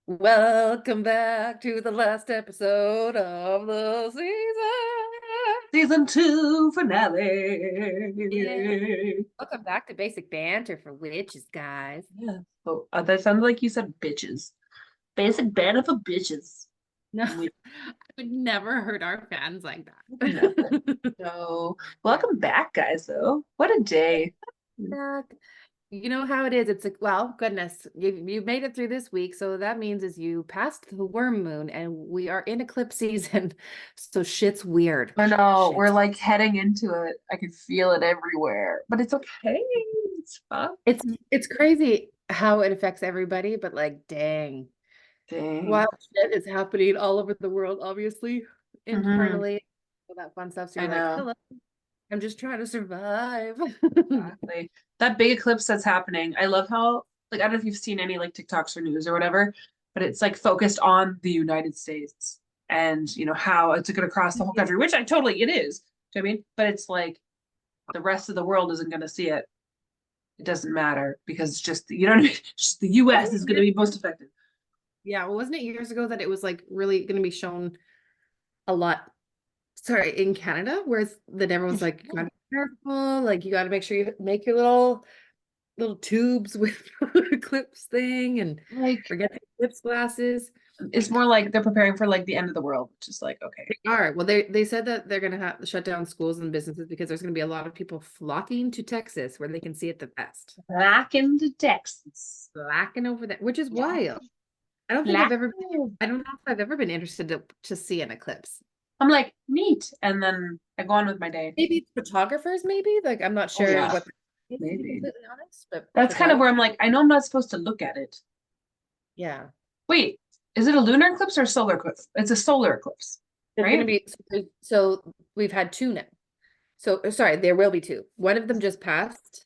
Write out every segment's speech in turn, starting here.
Welcome back to the last episode of the season. Season 2 finale. Yeah. Welcome back to Basic Banter for Witches, guys. Yeah. Oh, that sounded like you said bitches. Basic banner for bitches. No, We I would never hurt our fans like never. that. No. Welcome back, guys, though. What a day. Back. You know how it is. It's like, well, goodness, you've made it through this week, so that means is you passed the worm moon, and we are in eclipse season, so shit's weird. I know. We're Shit. like heading into it. I can feel it everywhere. But it's okay. It's fun. It's crazy how it affects everybody, but like, dang. Dang. Wild shit is happening all over the world, obviously, Hmm. internally, all that fun stuff. So I you're like, know. hello, I'm just trying to survive. Exactly. That big eclipse that's happening. I love how, like, I don't know if you've seen any like TikToks or news or whatever, but it's like focused on the United States and how it's going to cross the whole country, which it is. Do you know what I mean? But it's like the rest of the world isn't going to see it. It doesn't matter because it's just you know what I mean? It's just the US Wasn't is it going to years be ago? most affected. Yeah, well, wasn't it years ago that it was like really going to be shown a lot? Sorry, in Canada, whereas then everyone's like, you gotta be careful, like you got to make sure you make your little tubes with clips thing, and Like forget the clips glasses. it's more like they're preparing for like the end of the world, which is like okay. All right. Well, they said that they're gonna have to shut down schools and businesses because there's gonna be a lot of people flocking to Texas where they can see it the best. Back into Texas. Flocking over there, which is Yeah. wild. I don't think I've Black. ever I don't know if I've ever been interested to see an eclipse. I'm like, neat. And then I go on with my day. Maybe it's photographers, maybe. Like I'm not Oh sure yeah, what to be maybe. completely honest, but That's kind of photography, where I'm like, I know I'm not supposed to look at it. yeah. Wait, is it a lunar eclipse or a solar eclipse? It's a solar eclipse, There's gonna right? be so we've had two now. So sorry, there will be two. One of them just passed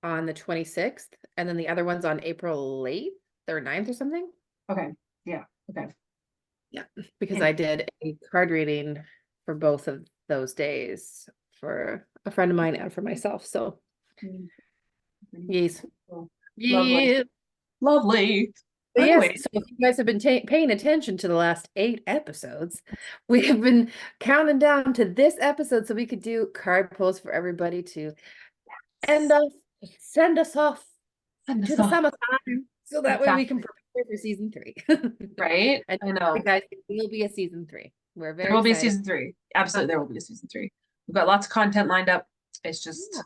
on the 26th, and then the other one's on April 8th or 9th or something. Okay. Yeah. Okay. Yeah, because And I did a card reading for both of those days for a friend of mine and for myself. So yes, oh, lovely. yeah. Lovely. But yes, Anyway, so if you guys have been paying attention to the last 8 episodes, we have been counting down to this episode so we could do card pulls for everybody to end off, send us off send to us the off. summertime, so that way we can Exactly. prepare for season three. Right? And I know. guys, it will be a season three. We're There very will be a excited. season three. Absolutely, there will be a season three. We've got lots of content lined up. It's Yeah. just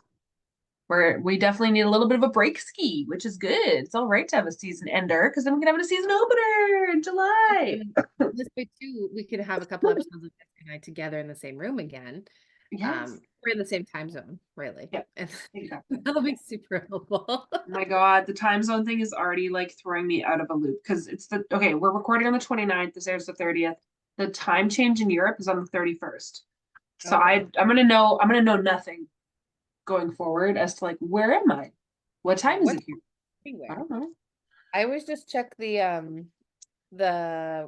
we definitely need a little bit of a break ski, which is good. It's all right to have a season ender because then we can have a season opener in July. And this way too, we could have a couple episodes of Jessica and I together in the same room again. Yes. We're in the same time zone, really. Yep. And Exactly. that'll be super helpful. Oh my God, the time zone thing is already like throwing me out of a loop because okay, we're recording on the 29th, this airs the 30th. The time change in Europe is on the 31st. So Okay. I'm gonna know nothing going forward as to like where am I? What time is What it here? I anywhere? don't know. I always just check the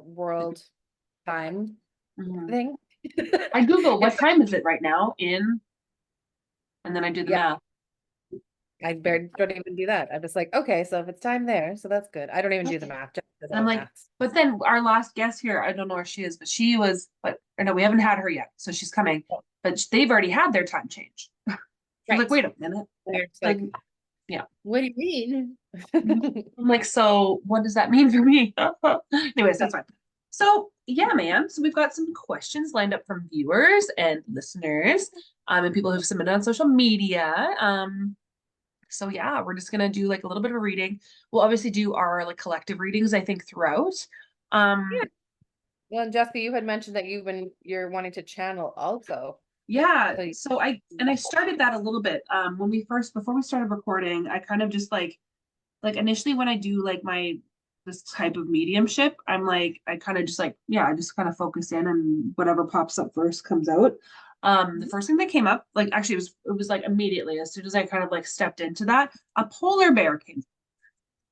world time Mhm. thing. I Google what It's time is it right now and then I do the yeah, math. I barely don't even do that. I'm just like, okay, so if it's time there, so that's good. I don't even do the Okay. math, just does And I'm all the like, maths. but then our last guest here, I don't know where she is, but she was, but or no, we haven't had her yet, so she's coming. But they've already had their time change. She's like, Right. wait a minute. They're just Like, like, yeah. what do you mean? I'm like, so what does that mean for me? Anyways, that's fine. So yeah, man. So we've got some questions lined up from viewers and listeners, and people who've submitted on social media. So yeah, we're just gonna do like a little bit of a reading. We'll obviously do our like collective readings, I think, throughout. Yeah. Um, Well, and Jessica, you had mentioned that you're wanting to channel also. yeah. So you, So I started that a little bit. When we first before we started recording, I kind of just like initially when I do like my this type of mediumship, I'm like I kind of just like yeah, I just kind of focus in and whatever pops up first comes out. The first thing that came up, like actually it was like immediately as soon as I kind of like stepped into that, a polar bear came.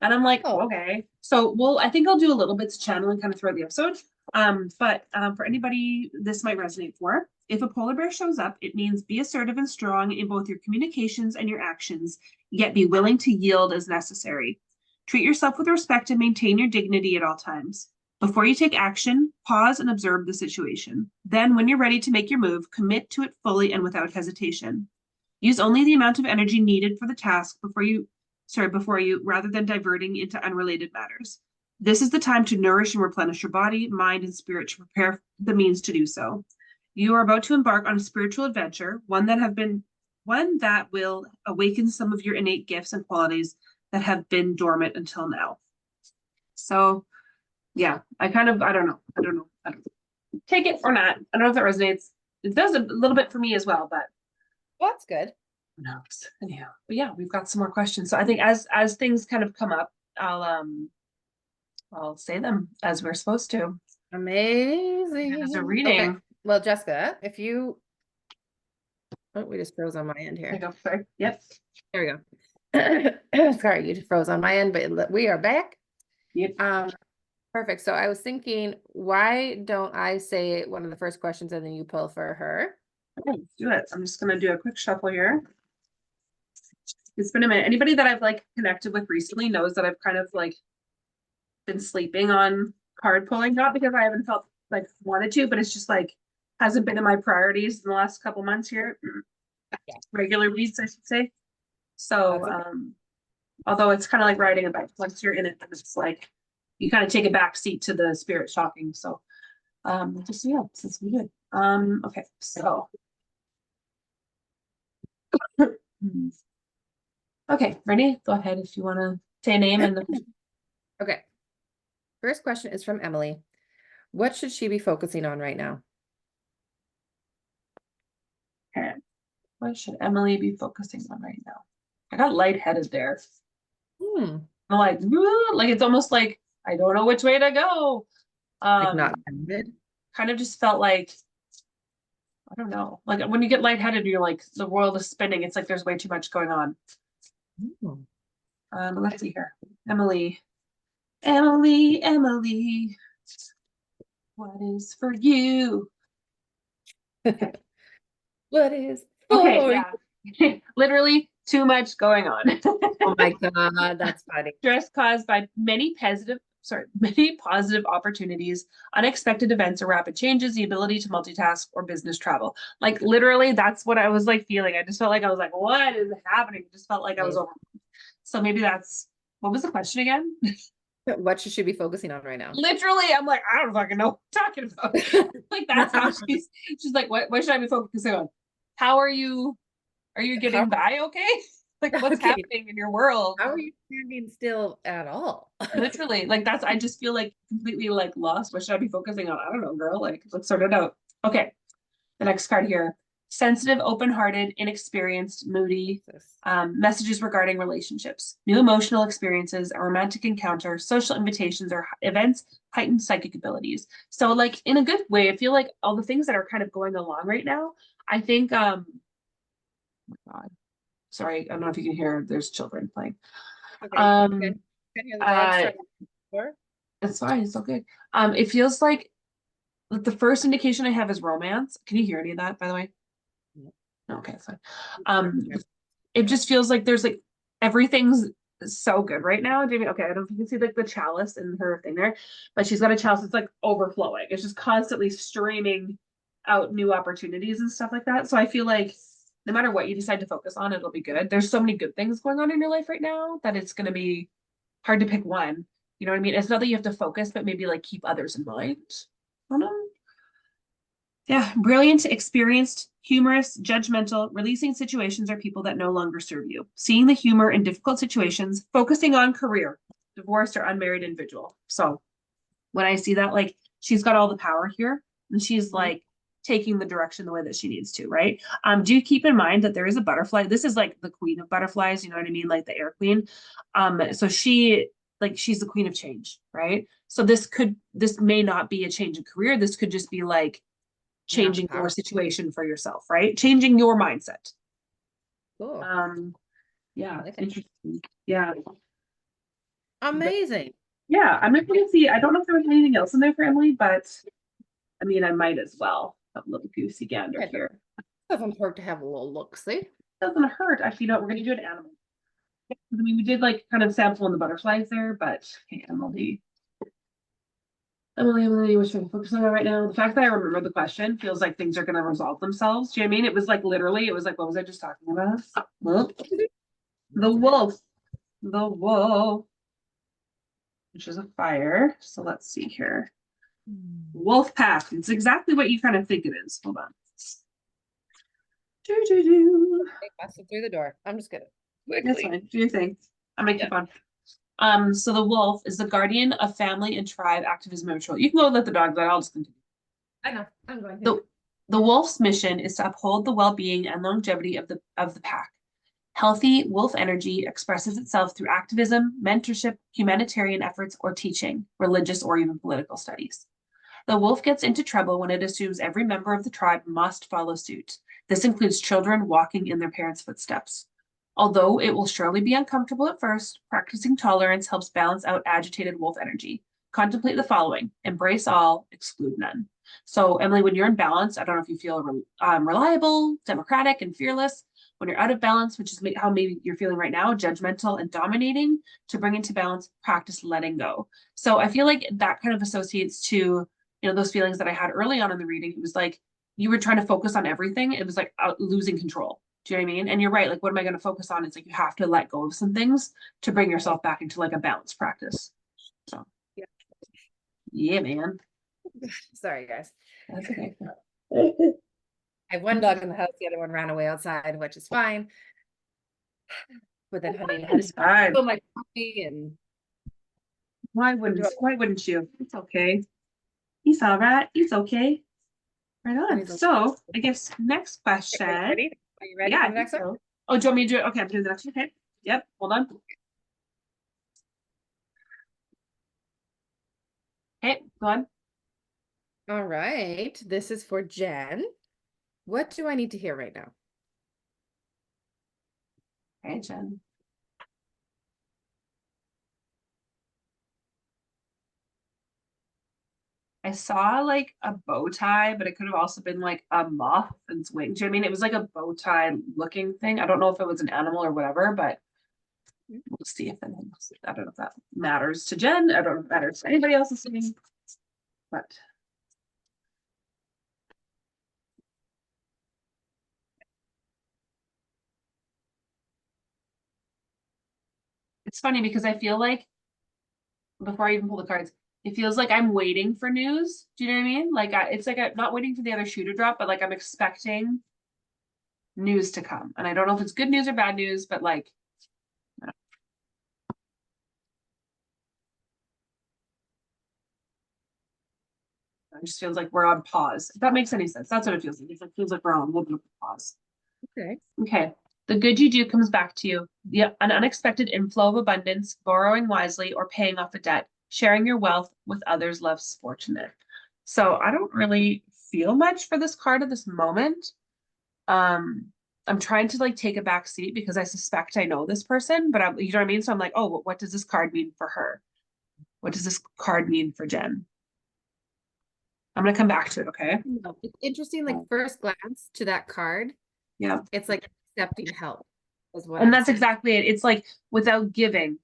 And I'm like, oh, okay. So well, I think I'll do a little bit to channeling kind of throughout the episode. But for anybody this might resonate for, if a polar bear shows up, it means be assertive and strong in both your communications and your actions, yet be willing to yield as necessary. Treat yourself with respect and maintain your dignity at all times. Before you take action, pause and observe the situation. Then, when you're ready to make your move, commit to it fully and without hesitation. Use only the amount of energy needed for the task before you, rather than diverting into unrelated matters. This is the time to nourish and replenish your body, mind, and spirit to prepare the means to do so. You are about to embark on a spiritual adventure, one that will awaken some of your innate gifts and qualities that have been dormant until now. So yeah, I don't know. Take it or not. I don't know if that resonates. It does a little bit for me as well, but Well, that's good. who knows? Anyhow, but yeah, we've got some more questions. So I think as things kind of come up, I'll say them as we're supposed to. Amazing. As a reading. Okay. Well, Jessica, if you we just froze on my end There you here. go. Sorry. Yep. There we go. Sorry, you just froze on my end, but we are back. Yep. Perfect. So I was thinking, why don't I say one of the first questions and then you pull for her? Okay, let's do it. I'm just gonna do a quick shuffle here. It's been a minute. Anybody that I've like connected with recently knows that I've kind of like been sleeping on card pulling, not because I haven't felt like wanted to, but it's just like hasn't been in my priorities in the last couple months here. Yeah. Regular reads, I should say. So although it's kind of like riding a bike, once you're in it, it's like you kind of take a back seat to the spirit shocking. So just yeah, since we did. Okay, so okay, ready? Go ahead if you want to say a name and Okay. First question is from Emily. What should she be focusing on right now? okay. What should Emily be focusing on right now? I got lightheaded there. I'm like, like it's almost like I don't know which way to go. Like not ended? Kind of just felt like I don't know. Like when you get lightheaded, you're like the world is spinning. It's like there's way too much going on. Let's see here. Emily. What is for you? What is Okay, yeah. Literally too much going on. Oh my God, that's funny. Stress caused by many positive opportunities, unexpected events or rapid changes, the ability to multitask or business travel. Like literally that's what I was like feeling. I just felt like I was like, what is happening? It just felt like I was over. So maybe that's what was the question again? What should she be focusing on right now? Literally, I'm like, I don't fucking know what I'm talking about. Like that's how she's like, what should I be focusing on? How are you getting by okay? Like what's happening in your world? How are you standing still at all? Literally, like that's I just feel like completely like lost. What should I be focusing on? I don't know, girl. Like let's sort it out. Okay. The next card here. Sensitive, open-hearted, inexperienced, moody, messages regarding relationships, new emotional experiences, a romantic encounter, social invitations or events, heightened psychic abilities. So like in a good way, I feel like all the things that are kind of going along right now, I think, oh my God, sorry, I don't know if you can hear, there's children playing. Okay, can hear the dogs it's fine, it's okay. It feels like the first indication I have is romance. Can you hear any of that, by the way? Okay, fine. It just feels like there's like everything's so good right now. Jamie, okay, I don't know if you can see like the chalice in her thing there, but she's got a chalice that's like overflowing. It's just constantly streaming out new opportunities and stuff like that. So I feel like no matter what you decide to focus on, it'll be good. There's so many good things going on in your life right now that it's going to be hard to pick one. You know what I mean? It's not that you have to focus, but maybe like keep others in mind. I don't know. Yeah, brilliant, experienced, humorous, judgmental, releasing situations or people that no longer serve you. Seeing the humor in difficult situations, focusing on career, divorced or unmarried individual. So when I see that, like she's got all the power here and she's like taking the direction the way that she needs to, right? Do keep in mind that there is a butterfly. This is like the queen of butterflies, you know what I mean? Like the air queen. So she's the queen of change, right? So this may not be a change in career. This could just be like changing your situation for yourself, right? Changing your mindset. Cool. Yeah, interesting. Yeah. Amazing. Yeah, I'm not going to see. I don't know if there was anything else in there for Emily, but I mean, I might as well have a little goosey gander here. Doesn't hurt to have a little look, see? Doesn't hurt. Actually, you know what? We're going to do an animal. I mean, we did like kind of sample in the butterflies there, but okay, Emily, we're trying to focus on it right now. The fact that I remember the question feels like things are going to resolve themselves. Do you know what I mean? It was like literally, it was like, what was I just talking about? Well, the wolf, the wolf, which is a fire. So let's see here. Wolf pack. It's exactly what you kind of think it is. Hold on. Do, do, do. Busted through the door. I'm just gonna That's quickly. fine. Do your thing. I'm gonna Yeah. keep on. So the wolf is the guardian of family and tribe activism and ritual. You can go let the dogs out. I'll just continue. I know. I'm going to. The wolf's mission is to uphold the well-being and longevity of the pack. Healthy wolf energy expresses itself through activism, mentorship, humanitarian efforts, or teaching, religious or even political studies. The wolf gets into trouble when it assumes every member of the tribe must follow suit. This includes children walking in their parents' footsteps. Although it will surely be uncomfortable at first, practicing tolerance helps balance out agitated wolf energy. Contemplate the following: embrace all, exclude none. So, Emily, when you're in balance, I don't know if you feel reliable, democratic, and fearless. When you're out of balance, which is how maybe you're feeling right now, judgmental and dominating, to bring into balance, practice letting go. So I feel like that kind of associates to, those feelings that I had early on in the reading. It was like you were trying to focus on everything. It was like losing control. Do you know what I mean? And you're right. Like, what am I going to focus on? It's like you have to let go of some things to bring yourself back into like a balanced practice. So, Yeah. Yeah, man. Sorry, guys. That's okay. I have one dog in the house, the other one ran away outside, which is fine. But then honey had to It's fine. spill my coffee and Why wouldn't you? It's okay. He's all right. He's okay. Right on. So I guess next question. Are you ready? Are you ready Yeah, for I the think next one? so. Oh, do you want me to do it? Okay, I'm doing the next one. Okay. Yep. Hold on. Okay, go on. All right. This is for Jen. What do I need to hear right now? Okay, Jen. I saw like a bow tie, but it could have also been like a moth and its wing. Do you know what I mean? It was like a bow tie looking thing. I don't know if it was an animal or whatever, but we'll see if anything else. I don't know if that matters to Jen. I don't know if it matters to anybody else listening, but it's funny because I feel like before I even pull the cards, it feels like I'm waiting for news. Do you know what I mean? Like it's like I'm not waiting for the other shoe to drop, but like I'm expecting news to come. And I don't know if it's good news or bad news, but like it just feels like we're on pause. If that makes any sense. That's what it feels like. It feels like we're on a little bit of pause. Okay. Okay. The good you do comes back to you. An unexpected inflow of abundance, borrowing wisely, or paying off a debt, sharing your wealth with others less fortunate. So I don't really feel much for this card at this moment. I'm trying to like take a back seat because I suspect I know this person, but you know what I mean? So I'm like, oh, what does this card mean for her? What does this card mean for Jen? I'm gonna come back to it, okay? No, it's interesting, like first glance to that card, Yeah. it's like accepting help is what And I'm that's seeing. exactly it. It's like without giving.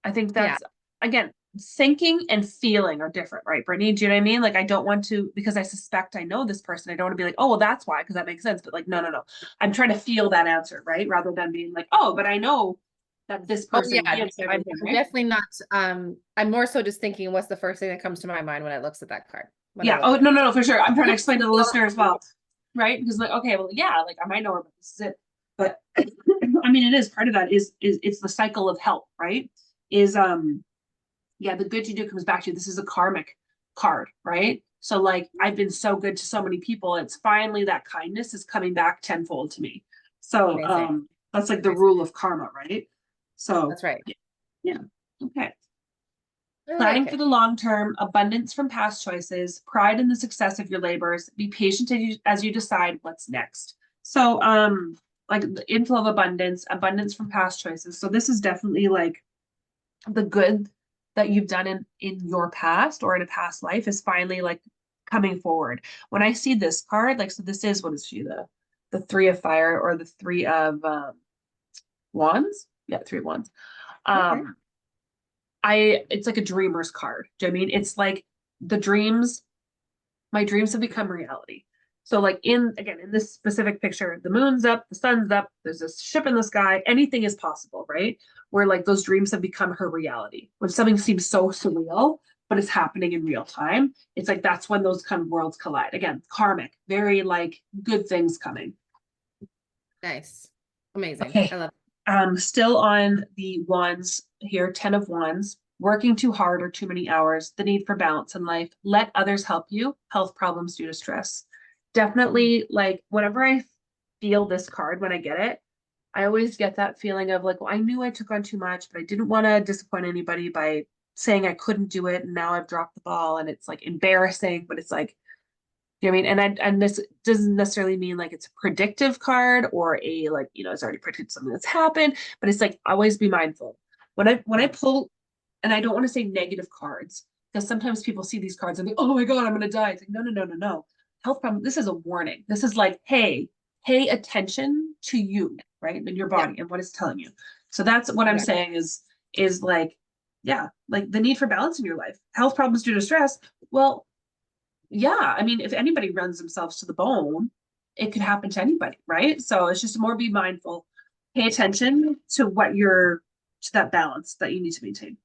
I think Yeah. that's again, thinking and feeling are different, right, Brittany? Do you know what I mean? Like I don't want to, because I suspect I know this person. I don't want to be like, oh, well, that's why, because that makes sense. But like, no, no, no. I'm trying to feel that answer, right? Rather than being like, oh, but I know that this Oh person yeah. gives I'm everything, right? definitely not I'm more so just thinking what's the first thing that comes to my mind when I looks at that card. When I Yeah. look Oh, at it. no, no, no, for sure. I'm trying to explain to the listener as well, right? Because like, okay, well, yeah, like I might know her, but this is it. But I mean, it is part of that is it's the cycle of help, right? Is yeah, the good you do comes back to you. This is a karmic card, right? So like I've been so good to so many people. It's finally that kindness is coming back tenfold to me. So Amazing. that's like the rule of karma, right? So That's right. yeah. Okay. I Planning like for it. the long term, abundance from past choices, pride in the success of your labors, be patient as you decide what's next. So like the inflow of abundance, abundance from past choices. So this is definitely like the good that you've done in your past or in a past life is finally like coming forward. When I see this card, like so this is what is she, the three of fire or the three of wands? Yeah, Three of Wands. Okay. Um, it's like a dreamer's card. Do you know what I mean? It's like the dreams, my dreams have become reality. So like in this specific picture, the moon's up, the sun's up, there's this ship in the sky, anything is possible, right? Where like those dreams have become her reality. When something seems so surreal, but it's happening in real time, it's like that's when those kind of worlds collide. Again, karmic, very like good things coming. Nice. Amazing. Okay. I love Still on the wands here, 10 of wands, working too hard or too many hours, the need for balance in life, let others help you, health problems due to stress. it. Definitely, like, whenever I feel this card, when I get it, I always get that feeling of like, well, I knew I took on too much, but I didn't want to disappoint anybody by saying I couldn't do it. And now I've dropped the ball and it's like embarrassing, but it's like, you know what I mean? And this doesn't necessarily mean like it's a predictive card or a like, it's already predicted something that's happened, but it's like always be mindful. When I pull, and I don't want to say negative cards, because sometimes people see these cards and think, oh my God, I'm gonna die. It's like, no, no, no, no, no. Health problem, this is a warning. This is like, hey, pay attention to you, right? And your Yeah. body and what it's telling you. So that's what I'm Yeah. saying is like, yeah, like the need for balance in your life. Health problems due to stress. Well, yeah, I mean, if anybody runs themselves to the bone, it could happen to anybody, right? So it's just more be mindful, pay attention to to that balance that you need to maintain.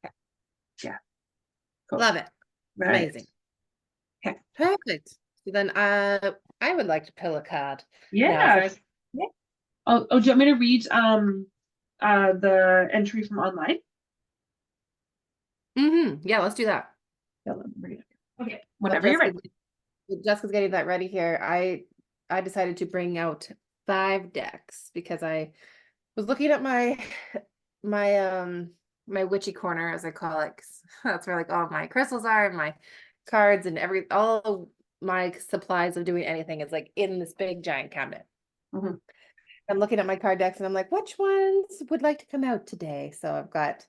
Okay. Yeah, cool. Love it. Right. Amazing. Okay. Perfect. So then I would like to pull a card now Yeah. for Yeah. Do you want me to read the entry from online? Yeah, let's do that. Yeah, let me read it. Okay, While whenever you're ready. Jessica's getting that ready here, I decided to bring out 5 decks because I was looking at my my witchy corner, as I call it, 'cause that's where like all my crystals are and my cards and all of my supplies of doing anything is like in this big giant cabinet. Mhm. I'm looking at my card decks and I'm like, which ones would like to come out today? So I've got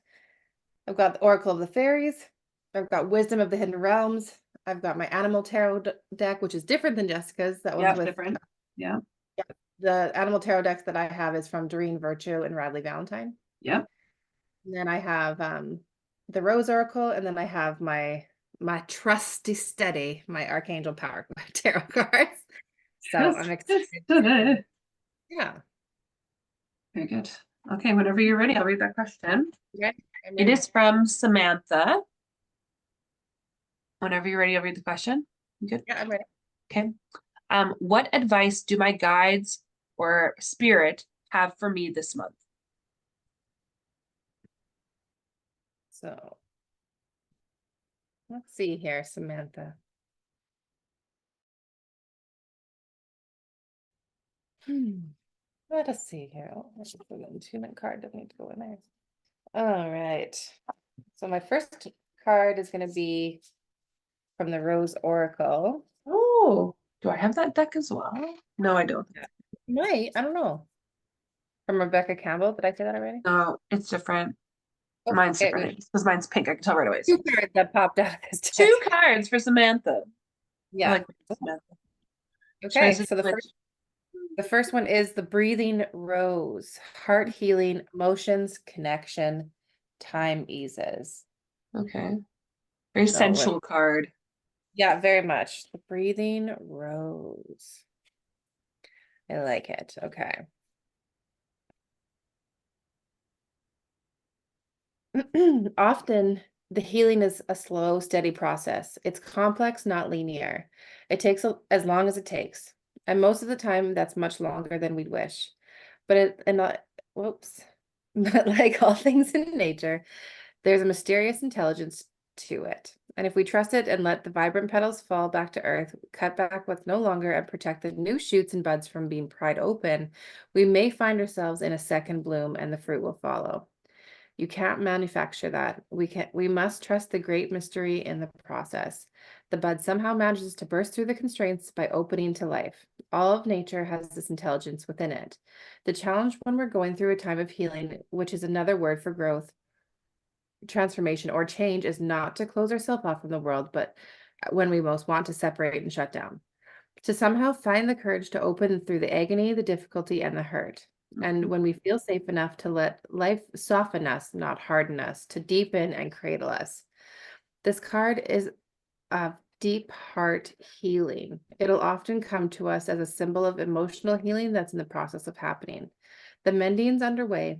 the Oracle of the Fairies. I've got Wisdom of the Hidden Realms. I've got my Animal Tarot deck, which is different than Jessica's. That one's Yeah, with different. Yeah. the Animal Tarot decks that I have is from Doreen Virtue and Radley Valentine. Yeah. And then I have the Rose Oracle, and then I have my trusty steady, my Archangel Power Tarot cards. So I'm excited. Very Yeah. good. Okay, whenever you're ready, I'll read that question. Okay. I'm It ready. is from Samantha. Whenever you're ready, I'll read the question. You good? Yeah, I'm ready. Okay. What advice do my guides or spirit have for me this month? So let's see here, Samantha. Let us see here. Oh, I should put an attunement card. Doesn't need to go in there. All right. So my first card is going to be from the Rose Oracle. Oh, do I have that deck as well? No, I don't. Might, I don't know. From Rebecca Campbell. Did I say that already? No, it's different. Oh, Mine's okay. different. Because mine's pink. I can tell right away. Two cards that popped out of this Two deck. cards for Samantha. I Yeah. like Samantha. Tries Okay. to So the like, first one is the Breathing Rose. Heart healing, emotions, connection, time eases. okay. Very So sensual card. yeah, very much. The Breathing Rose. I like it. Okay. Often the healing is a slow, steady process. It's complex, not linear. It takes as long as it takes. And most of the time, that's much longer than we'd wish. But whoops. But like all things in nature, there's a mysterious intelligence to it. And if we trust it and let the vibrant petals fall back to earth, cut back what's no longer, and protect the new shoots and buds from being pried open, we may find ourselves in a second bloom and the fruit will follow. You can't manufacture that. We must trust the great mystery in the process. The bud somehow manages to burst through the constraints by opening to life. All of nature has this intelligence within it. The challenge when we're going through a time of healing, which is another word for growth, transformation, or change, is not to close ourselves off from the world, but when we most want to separate and shut down. To somehow find the courage to open through the agony, the difficulty, and the hurt. And when we feel safe enough to let life soften us, not harden us, to deepen and cradle us. This card is of deep heart healing. It'll often come to us as a symbol of emotional healing that's in the process of happening. The mending's underway,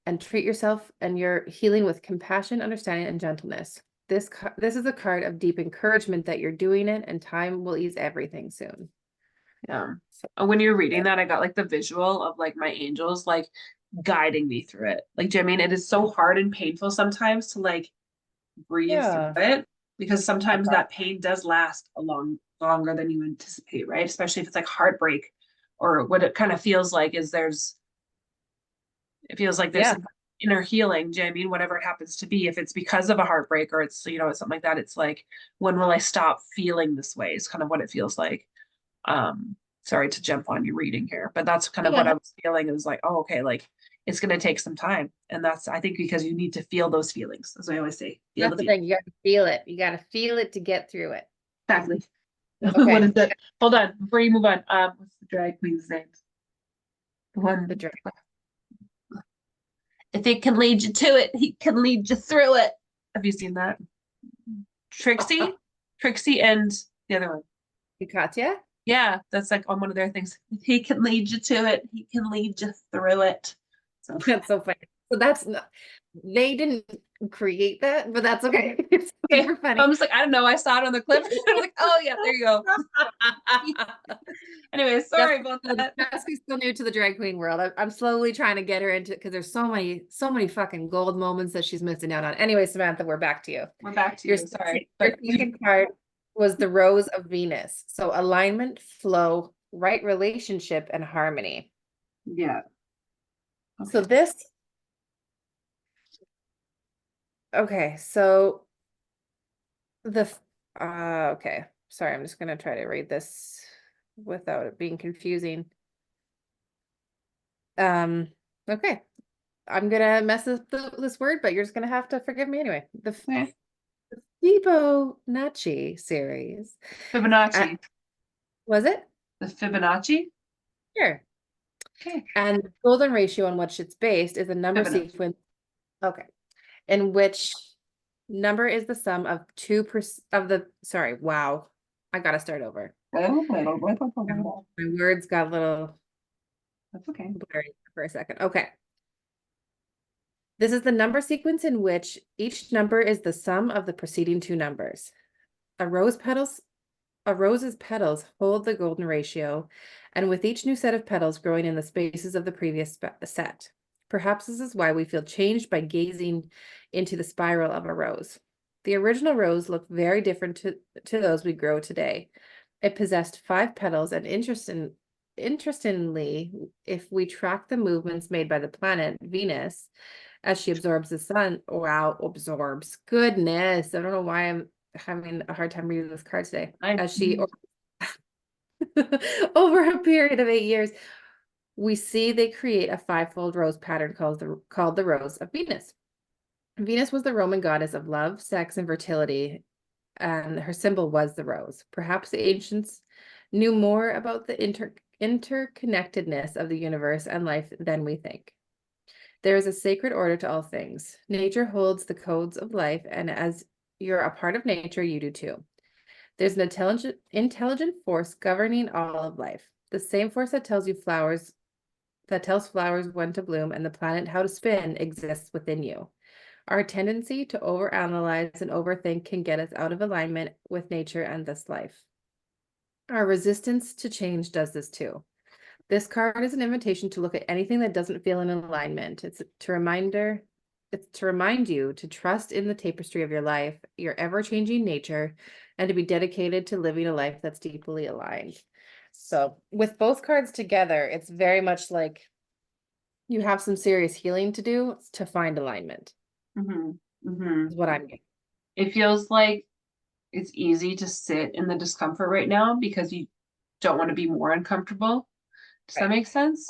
and treat yourself and your healing with compassion, understanding, and gentleness. This is a card of deep encouragement that you're doing it, and time will ease everything soon. Yeah. So, And when you're reading that, I got like the visual of like my angels like guiding me through it. Like, do you know what I mean? It is so hard and painful sometimes to like breathe through yeah. it because sometimes that pain does last a longer than you anticipate, right? Especially if it's like heartbreak or what it kind of feels like is it feels like there's Yeah. some inner healing. Do you know what I mean? Whatever it happens to be, if it's because of a heartbreak or it's, it's something like that, it's like, when will I stop feeling this way is kind of what it feels like. Sorry to jump on your reading here, but that's kind of Yeah. what I was feeling. It was like, oh, okay, like it's going to take some time. And that's, I think, because you need to feel those feelings, as I always say, feel That's the the feeling. thing. You got to feel it. You got to feel it to get through it. Exactly. What Okay. is it? Hold on, before you move on. What's the drag queen's name? The one. The drink. If it can lead you to it, he can lead you through it. Have you seen that? Trixie? Trixie and the other one. Katya? Yeah, that's like on one of their things. If he can lead you to it, he can lead you through it. So That's so funny. So that's not, they didn't create that, but that's okay. It's yeah, super funny. I'm just like, I don't know. I saw it on the clip. I was like, oh yeah, there you go. Anyway, sorry about that. Jessica's still new to the drag queen world. I'm slowly trying to get her into it because there's so many fucking gold moments that she's missing out on. Anyway, Samantha, we're back to you. We're back to Your, you. Sorry, your but second card was the Rose of Venus. So alignment, flow, right relationship, and harmony. yeah. So Okay. this, okay, so okay. Sorry, I'm just gonna try to read this without it being confusing. Um, okay. I'm gonna mess up this word, but you're just gonna have to forgive me anyway. The Okay. Fibonacci series. Fibonacci. Was it? The Fibonacci. Sure. Okay. And the golden ratio on which it's based is a number Fibonacci. sequence. Okay. In which number is the sum of 2% of the, sorry, wow. I gotta start over. That's My words got a little okay. blurry for a second. Okay. This is the number sequence in which each number is the sum of the preceding two numbers. A rose petals, a rose's petals hold the golden ratio, and with each new set of petals growing in the spaces of the previous set. Perhaps this is why we feel changed by gazing into the spiral of a rose. The original rose looked very different to those we grow today. It possessed 5 petals, and interestingly, if we track the movements made by the planet Venus as she absorbs the sun, wow, absorbs. Goodness, I don't know why I'm having a hard time reading this card today. I As she over a period of 8 years, we see they create a fivefold rose pattern called the Rose of Venus. Venus was the Roman goddess of love, sex, and fertility, and her symbol was the rose. Perhaps the ancients knew more about the interconnectedness of the universe and life than we think. There is a sacred order to all things. Nature holds the codes of life, and as you're a part of nature, you do too. There's an intelligent force governing all of life. The same force that tells flowers when to bloom and the planet how to spin exists within you. Our tendency to overanalyze and overthink can get us out of alignment with nature and this life. Our resistance to change does this too. This card is an invitation to look at anything that doesn't feel in alignment. It's to remind you to trust in the tapestry of your life, your ever-changing nature, and to be dedicated to living a life that's deeply aligned. So with both cards together, it's very much like you have some serious healing to do to find alignment, is what I'm getting. It feels like it's easy to sit in the discomfort right now because you don't want to be more uncomfortable. Does that Right. make sense?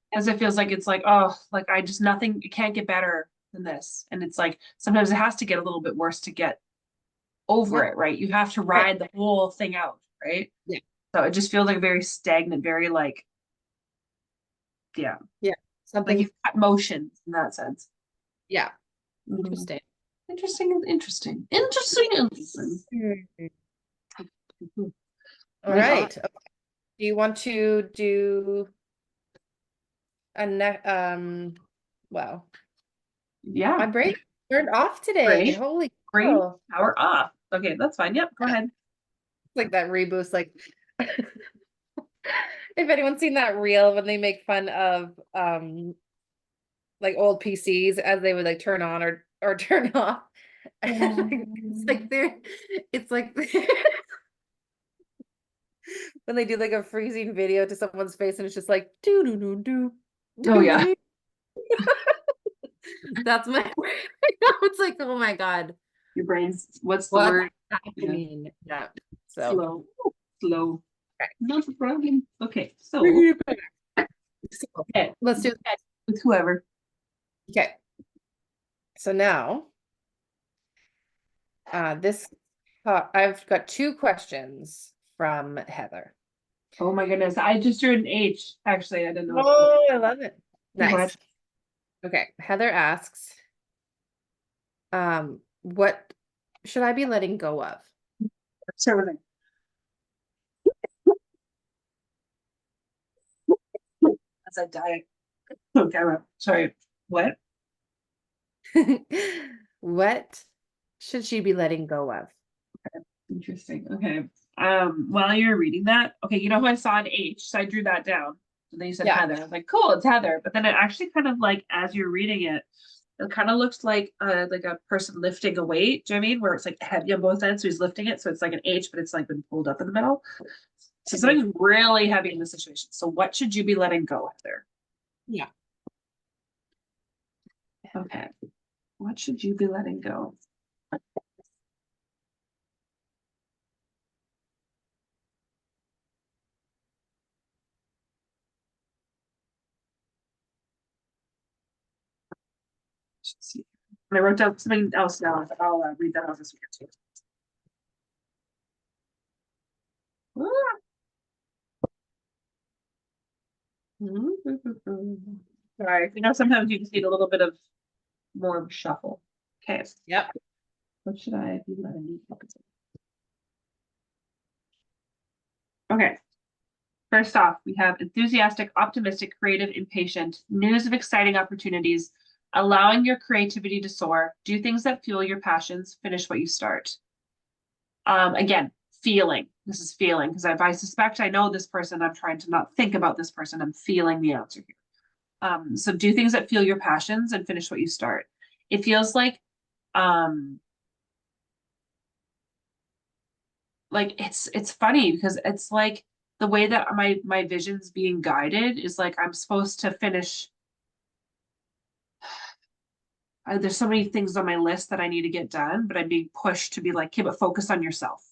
Because it feels like it's like, oh, like I just nothing, it can't get better than this. And it's like sometimes it has to get a little bit worse to get over Yeah. it, right? You have to Right. ride the whole thing out, right? Yeah. So it just feels like very stagnant, very like, yeah. Yeah. Like something. you've got motions in that sense. Yeah. Mhm. Interesting. Interesting, interesting, interesting, interesting. Mhm. Mhm. All Right on. right. Okay. Do you want to do a wow. Yeah, My brain turned off today. brain, Holy brain cow. power off. Okay, that's fine. Yep, go ahead. Like that reboost, like if anyone's seen that reel when they make fun of like old PCs as they would like turn on or turn off. It's like they're it's like when they do like a freezing video to someone's face and it's just like do do do do Oh do yeah, do. That's my brain right now. It's like, oh my God, your brain's. What's the what's word? Yeah, happening? Yeah. So slow, slow. okay. Not a problem. Okay, Bringing so it back. So, okay, let's do it. with whoever. Okay. So now this I've got two questions from Heather. Oh my goodness, I just drew an H. Actually, I didn't know. Oh, I love it. Okay, go ahead. Nice. Okay. Heather asks, what should I be letting go of? Start with it. As I die. Okay, well, sorry. What? What should she be letting go of? Interesting. Okay. While you're reading that, okay, you know who I saw an H, so I drew that down. And then you said Yeah. Heather. I was like, cool, it's Heather. But then it actually kind of like as you're reading it, it kind of looks like a person lifting a weight. Do you know what I mean? Where it's like heavy on both ends, so he's lifting it. So it's like an H, but it's like been pulled up in the middle. So something's really heavy in the situation. So what should you be letting go, Heather? Yeah. Okay. What should you be letting go? Let's see. And I wrote down something else now. I'll read that out this weekend too. Sorry, you know, sometimes you just need a little bit of more of a shuffle. Okay, Yep. what should I be letting you focus on? Okay, first off, we have enthusiastic, optimistic, creative, impatient, news of exciting opportunities, allowing your creativity to soar, do things that fuel your passions, finish what you start. Again, feeling. This is feeling because if I suspect I know this person, I'm trying to not think about this person. I'm feeling the answer here. So do things that fuel your passions and finish what you start. It feels um like it's funny because it's like the way that my vision's being guided is like I'm supposed to finish. There's so many things on my list that I need to get done, but I'm being pushed to be like, okay, but focus on yourself.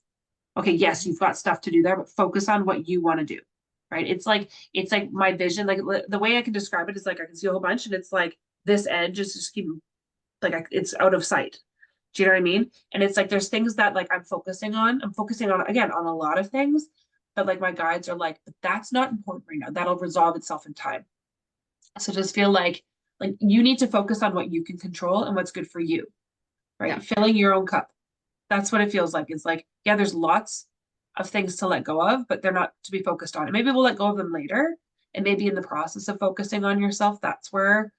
Okay, yes, you've got stuff to do there, but focus on what you want to do. Right. It's like my vision, like the way I can describe it is like I can see a whole bunch and it's like this edge is just keep like it's out of sight. Do you know what I mean? And it's like there's things that like I'm focusing on. I'm focusing on again on a lot of things, but like my guides are like, but that's not important right now. That'll resolve itself in time. So just feel like you need to focus on what you can control and what's good for you, right? Yeah. Filling your own cup. That's what it feels like. It's like, yeah, there's lots of things to let go of, but they're not to be focused on. And maybe we'll let go of them later. And maybe in the process of focusing on yourself, that's where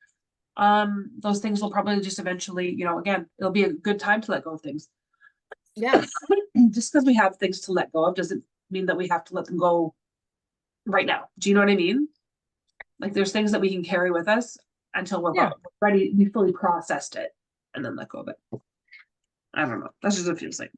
those things will probably just eventually, again, it'll be a good time to let go of things. Yeah. Just because we have things to let go of doesn't mean that we have to let them go right now. Do you know what I mean? Like there's things that we can carry with us until we're Yeah. ready, we fully processed it and then let go of it. I don't know. That's just what it feels like.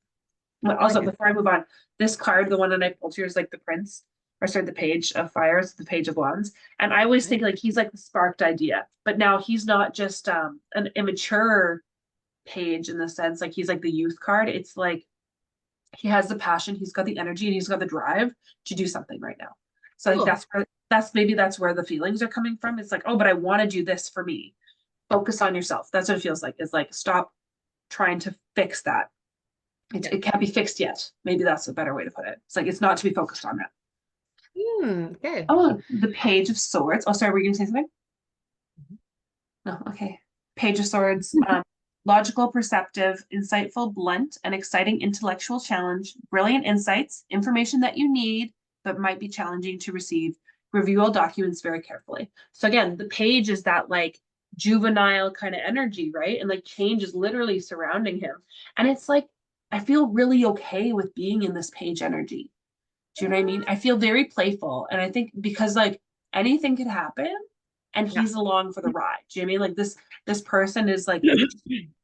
But I like also, it. before I move on, this card, the one that I pulled here is like the prince, or sorry, the page of fires, the page of wands. And I always think like he's like the sparked idea, but now he's not just an immature page in the sense like he's like the youth card. It's like he has the passion, he's got the energy, and he's got the drive to do something right now. So I think Cool. that's where the feelings are coming from. It's like, oh, but I want to do this for me. Focus on yourself. That's what it feels like. It's like stop trying to fix that. Yeah. It can't be fixed yet. Maybe that's a better way to put it. It's like it's not to be focused on that. Okay. Oh, the page of swords. Oh, sorry, were you gonna say something? No, okay. Page of Swords. Logical, perceptive, insightful, blunt, and exciting intellectual challenge. Brilliant insights, information that you need, but might be challenging to receive. Review all documents very carefully. So again, the page is that like juvenile kind of energy, right? And like change is literally surrounding him. And it's like, I feel really okay with being in this page energy. Do you know what I mean? I feel very playful. And I think because like anything could happen and Yeah. he's along for the ride. Do you know what I mean? Like this person is like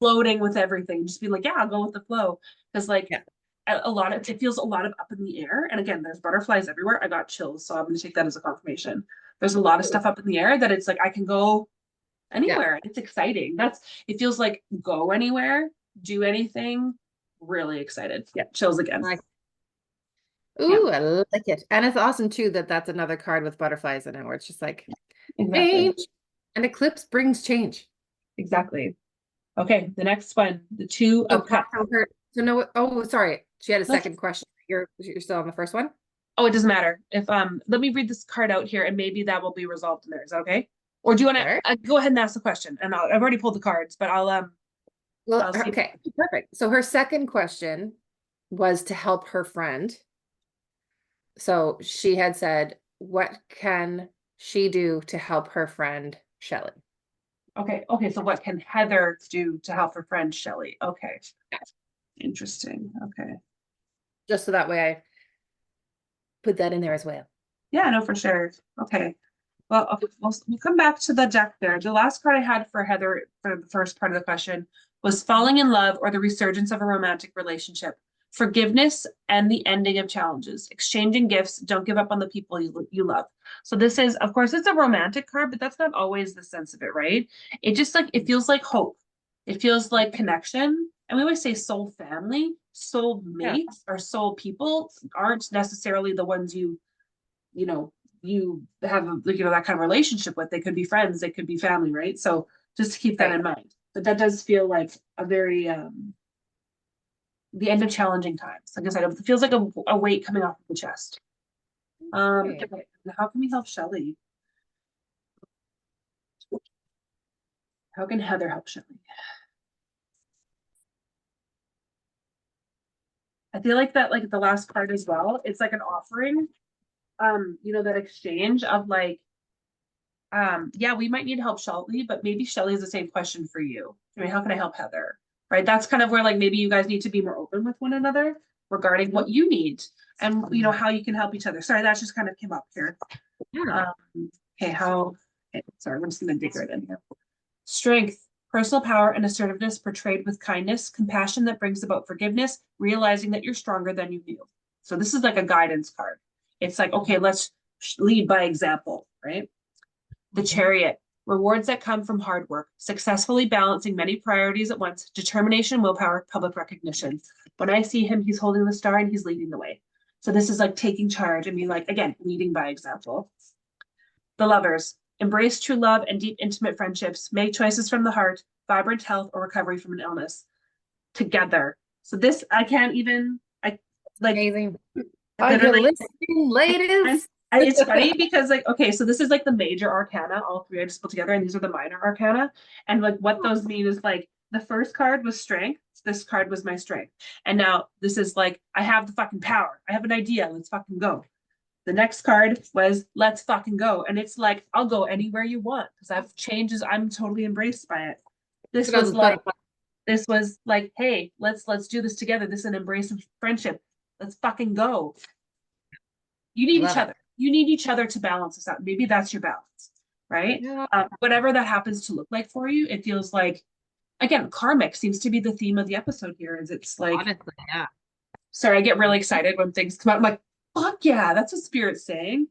floating with everything, just be like, yeah, I'll go with the flow. Because like Yeah. a lot of it feels a lot of up in the air. And again, there's butterflies everywhere. I got chills, so I'm gonna take that as a confirmation. There's a lot of stuff up in the air that it's like I can go Yeah. anywhere. It's exciting. That's it feels like go anywhere, do anything. Really excited. Yeah, chills again. Like, Yeah, ooh, I like it. And it's awesome too that that's another card with butterflies in it, where it's just like exactly. change. And eclipse brings change. Exactly. Okay, the next one, the two So, of cups. so no, oh, sorry. She had a No, second question. You're still on the first one? oh, it doesn't matter. If let me read this card out here and maybe that will be resolved in there. Is that okay? Or do you want to Sure. go ahead and ask the question? And I've already pulled the cards, but Well, I'll see. okay, perfect. So her second question was to help her friend. So she had said, what can she do to help her friend Shelly? Okay, okay. So what can Heather do to help her friend Shelly? Okay, interesting. Okay, Just so that way I put that in there as well. yeah, no, for sure. Okay, well, okay, we'll come back to the deck there. The last card I had for Heather for the first part of the question was falling in love or the resurgence of a romantic relationship, forgiveness and the ending of challenges, exchanging gifts, don't give up on the people you love. So this is, of course, it's a romantic card, but that's not always the sense of it, right? It just like, it feels like hope. It feels like connection. And we always say soul family, soul Yeah. mates or soul people aren't necessarily the ones you know, you have that kind of relationship with. They could be friends, they could be family, right? So just to keep that Right. in mind. But that does feel like a very the end of challenging times. Like I said, it feels like a weight coming off of the chest. Okay. Okay. How can we help Shelly? How can Heather help Shelly? I feel like that, like the last card as well, it's like an offering. That exchange of like, yeah, we might need help Shelly, but maybe Shelly has the same question for you. I mean, how can I help Heather? Right. That's kind of where like maybe you guys need to be more open with one another regarding what you need and how you can help each other. Sorry, that just kind of came up here. Yeah. Okay, sorry, I'm just gonna dig right in here. Strength, personal power and assertiveness portrayed with kindness, compassion that brings about forgiveness, realizing that you're stronger than you knew. So this is like a guidance card. It's like, okay, let's lead by example, right? The Chariot, rewards that come from hard work, successfully balancing many priorities at once, determination, willpower, public recognition. When I see him, he's holding the star and he's leading the way. So this is like taking charge and being like, again, leading by example. The Lovers, embrace true love and deep, intimate friendships, make choices from the heart, vibrant health or recovery from an illness together. So this, I can't even, I like Amazing. Are you literally, listening, ladies? it's funny because like, okay, so this is like the major arcana, all three I just put together, and these are the minor arcana. And like what those mean is like the first card was strength, this card was my strength. And now this is like, I have the fucking power. I have an idea, let's fucking go. The next card was let's fucking go. And it's like, I'll go anywhere you want because I've changes, I'm totally embraced by it. This Look at all was those like, butterflies. hey, let's do this together. This is an embrace of friendship. Let's fucking go. You need each Love it. other. You need each other to balance this out. Maybe that's your balance, right? Yeah. Whatever that happens to look like for you, it feels like, again, karmic seems to be the theme of the episode here. Is it's like, Honestly, yeah. sorry, I get really excited when things come out. I'm like, fuck yeah, that's what spirit's saying.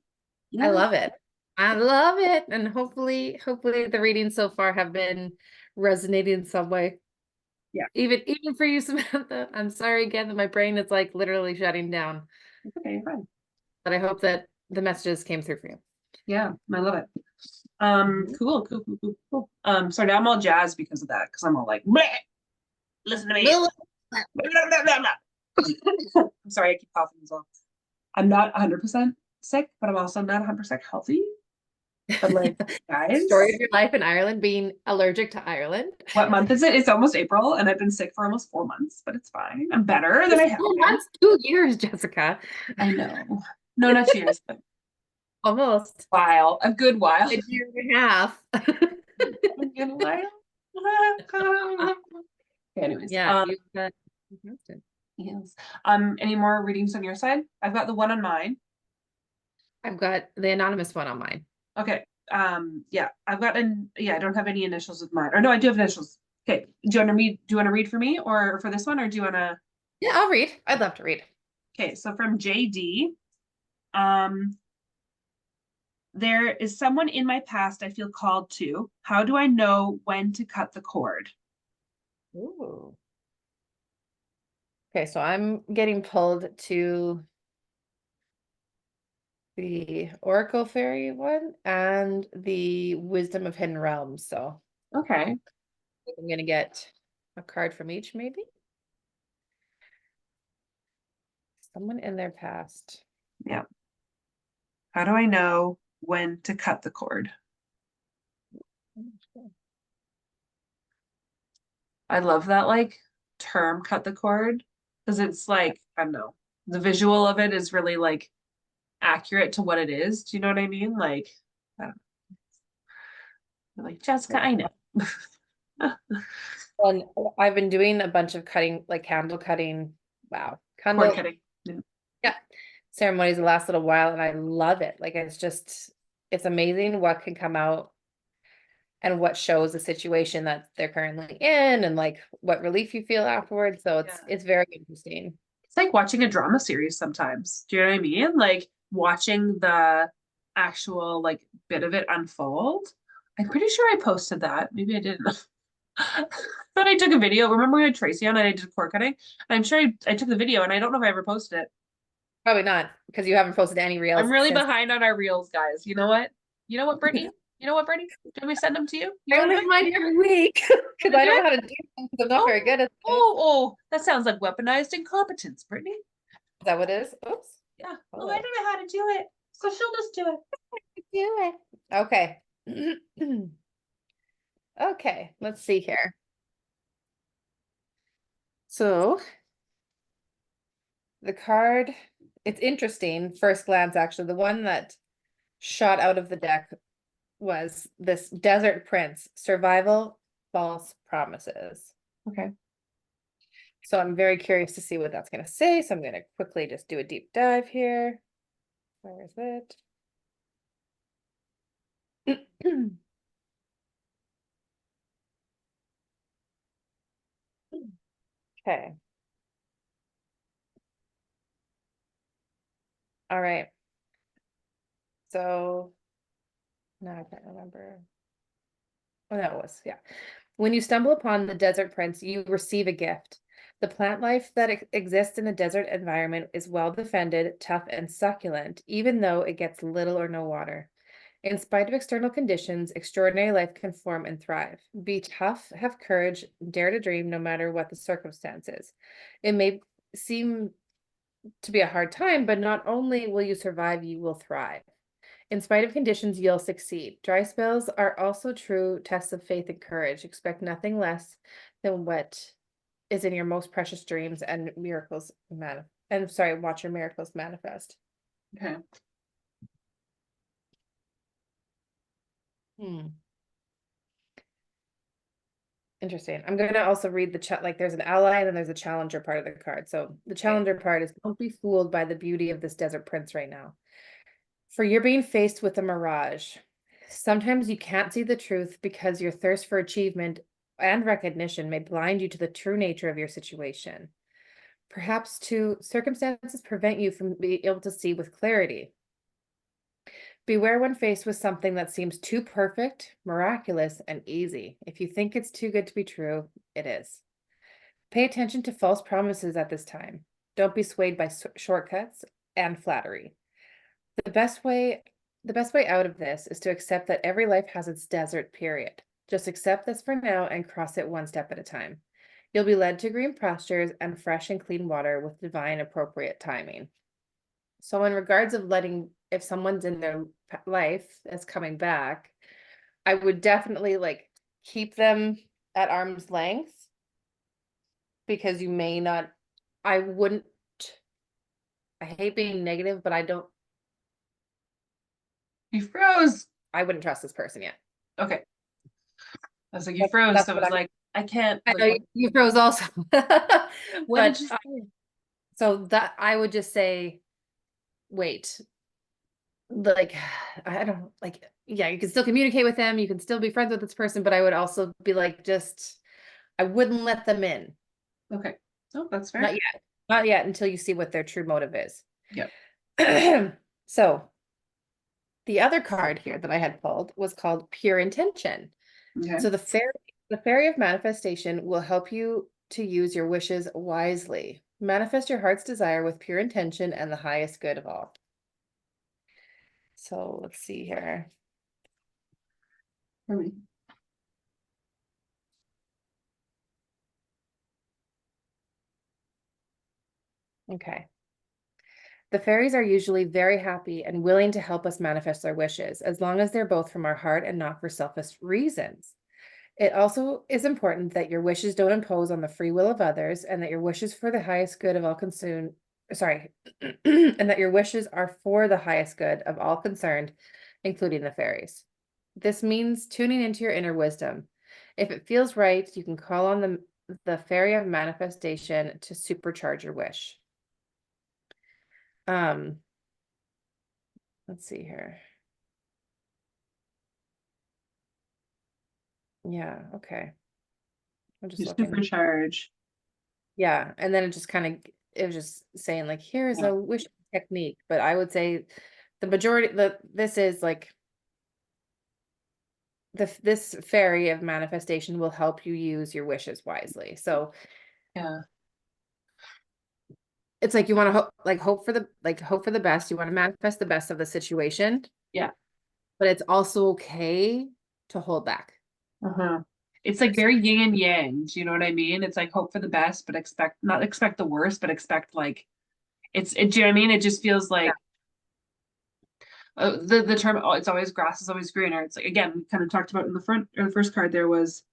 I Yeah. love it. I love it. And hopefully the readings so far have been resonating in some way. Yeah. Even for you, Samantha. I'm sorry again that my brain is like literally shutting down. It's okay, fine. But I hope that the messages came through for you. Yeah, I love it. Mhm. Cool. So now I'm all jazzed because of that, because I'm all like, bleh, listen to me. Blah, blah, blah, blah. I'm sorry, I keep coughing as well. I'm not 100% sick, but I'm also not 100% healthy. I'm like, Story of guys, your life in Ireland, being allergic to Ireland. what month is it? It's almost April, and I've been sick for almost 4 months, but it's fine. I'm better than Just I have 4 months, been. 2 years, Jessica. I know. No, not 2 years, but Almost while. A good while. a year and a half. A good while. Anyways, Yeah, you've got yes. Any more readings on your side? I've got the one on mine. I've got the anonymous one on mine. Okay. Yeah, I've got yeah, I don't have any initials with mine. Or no, I do have initials. Okay. Do you want to read for me or for this one, or do you want to? Yeah, I'll read. I'd love to read. Okay, so from JD, um, there is someone in my past I feel called to. How do I know when to cut the cord? Ooh. Okay, so I'm getting pulled to the Oracle Fairy one and the Wisdom of Hidden Realms. So Okay. I'm gonna get a card from each, maybe. Someone in their past. Yeah. How do I know when to cut the cord? I love that like term cut the cord because it's like, I don't know, the visual of it is really like accurate to what it is. Do you know what I mean? Like, I don't know. Like Jessica, I know. And I've been doing a bunch of cutting, like candle cutting. Wow. Cord Candle, cutting. Yeah. yeah, ceremonies the last little while, and I love it. Like it's amazing what can come out and what shows the situation that they're currently in and like what relief you feel afterwards. So Yeah. it's very interesting. It's like watching a drama series sometimes. Do you know what I mean? Like watching the actual like bit of it unfold. I'm pretty sure I posted that. Maybe I didn't. But I took a video. Remember we had Tracy on and I did cord cutting? I'm sure I took the video and I don't know if I ever posted it. Probably not because you haven't posted any I'm reels really since. behind on our reels, guys. You know what? You know what, Brittany? You know what, Brittany? Do you want me to send them to you? You I want to only do it? remind you every week You because want I to do don't it? know how to do them because I'm not very good Oh, at this. Is that sounds like weaponized incompetence, Brittany. that what it is? Oops. Yeah. Oh, I Oh, don't know how to do it. So she'll just do it. do it. Okay. Okay, let's see here. So the card, it's interesting, first glance, actually. The one that shot out of the deck was this Desert Prince, Survival, False Promises. Okay. So I'm very curious to see what that's going to say. So I'm going to quickly just do a deep dive here. Where is it? Okay. All right. So now I can't remember. Oh, that was, yeah. When you stumble upon the Desert Prince, you receive a gift. The plant life that exists in the desert environment is well defended, tough, and succulent, even though it gets little or no water. In spite of external conditions, extraordinary life can form and thrive. Be tough, have courage, dare to dream no matter what the circumstances. It may seem to be a hard time, but not only will you survive, you will thrive. In spite of conditions, you'll succeed. Dry spells are also true tests of faith and courage. Expect nothing less than what is in your most precious dreams and miracles watch your miracles manifest. Okay. Hmm. Interesting. I'm going to also read the chat. Like there's an ally and then there's a challenger part of the card. So the Okay. challenger part is don't be fooled by the beauty of this desert prince right now. For you're being faced with a mirage. Sometimes you can't see the truth because your thirst for achievement and recognition may blind you to the true nature of your situation. Perhaps too, circumstances prevent you from being able to see with clarity. Beware when faced with something that seems too perfect, miraculous, and easy. If you think it's too good to be true, it is. Pay attention to false promises at this time. Don't be swayed by shortcuts and flattery. The best way the best way out of this is to accept that every life has its desert period. Just accept this for now and cross it one step at a time. You'll be led to green pastures and fresh and clean water with divine appropriate timing. So in regards of letting if someone's in their life that's coming back, I would definitely like keep them at arm's length because you may not, I wouldn't, I hate being negative, but You froze. I wouldn't trust this person yet. Okay. I was like, you froze. That's So I what was like, I can't. I Like, know you froze also. what did But you say? so that I would just say, wait, like, I don't like, yeah, you can still communicate with them, you can still be friends with this person, but I would also be like, just, I wouldn't let them in. Okay. Oh, that's fair. Not yet. Not yet until you see what their true motive is. Yep. So the other card here that I had pulled was called Pure Intention. Okay. So the fairy of manifestation will help you to use your wishes wisely. Manifest your heart's desire with pure intention and the highest good of all. So let's see here. For me. Okay. The fairies are usually very happy and willing to help us manifest our wishes, as long as they're both from our heart and not for selfish reasons. It also is important that your wishes don't impose on the free will of others and that your wishes for the highest good of all concerned, sorry, and that your wishes are for the highest good of all concerned, including the fairies. This means tuning into your inner wisdom. If it feels right, you can call on the fairy of manifestation to supercharge your wish. Um, let's see here. Yeah, okay. I'm just You looking. supercharge. Yeah, and then it was just saying like here's Yeah. a wish technique, but I would say the majority this is like this fairy of manifestation will help you use your wishes wisely. So Yeah. it's like you want to hope for the best. You want to manifest the best of the situation, Yeah. but it's also okay to hold back. Uh-huh. It's like very yin and yang. Do you know what I mean? It's like hope for the best, but not expect the worst, but expect like do you know what I mean? It just feels Yeah, like the term, oh, it's always grass is always greener. It's like, again, we kind of talked about in the front or the first card there was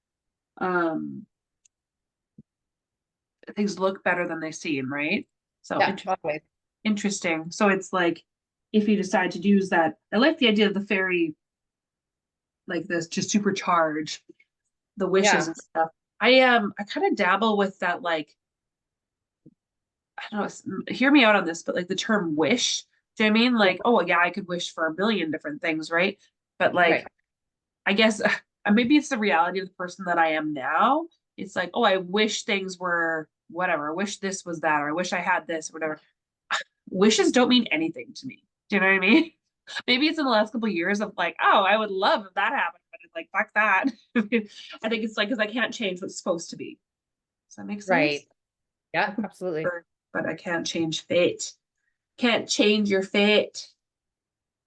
um things look better than they seem, right? So yeah, always. interesting. So it's like if you decide to use that, I like the idea of the fairy like this to supercharge the wishes Yeah, and stuff. I kind of dabble with that, like, I don't know, hear me out on this, but like the term wish. Do you know what I mean? yeah, Like, oh yeah, I could wish for a million different things, right? But right. like, I guess maybe it's the reality of the person that I am now. It's like, oh, I wish things were whatever. I wish this was that, or I wish I had this, or whatever. Wishes don't mean anything to me. Do you know what I mean? Maybe it's in the last couple of years of like, oh, I would love if that happened, but it's like, fuck that. I think it's like because I can't change what's supposed to be. Does that make sense? Right. Yeah, absolutely. But I can't change fate. Can't change your fate.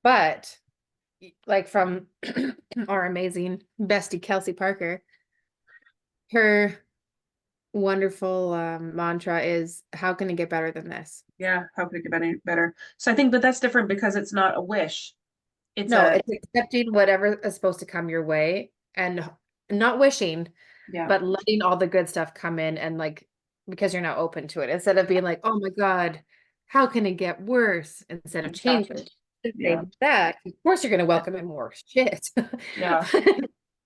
But like from our amazing bestie Kelsey Parker, her wonderful mantra is how can it get better than this? Yeah, how could it get better? So I think, but that's different because it's not a wish. It's No, a it's accepting whatever is supposed to come your way and not wishing, yeah, but letting all the good stuff come in and like because you're now open to it instead of being like, oh my God, how can it get worse? Instead of exactly. changing it. Yeah, Say that, of course you're gonna welcome in more shit. yeah.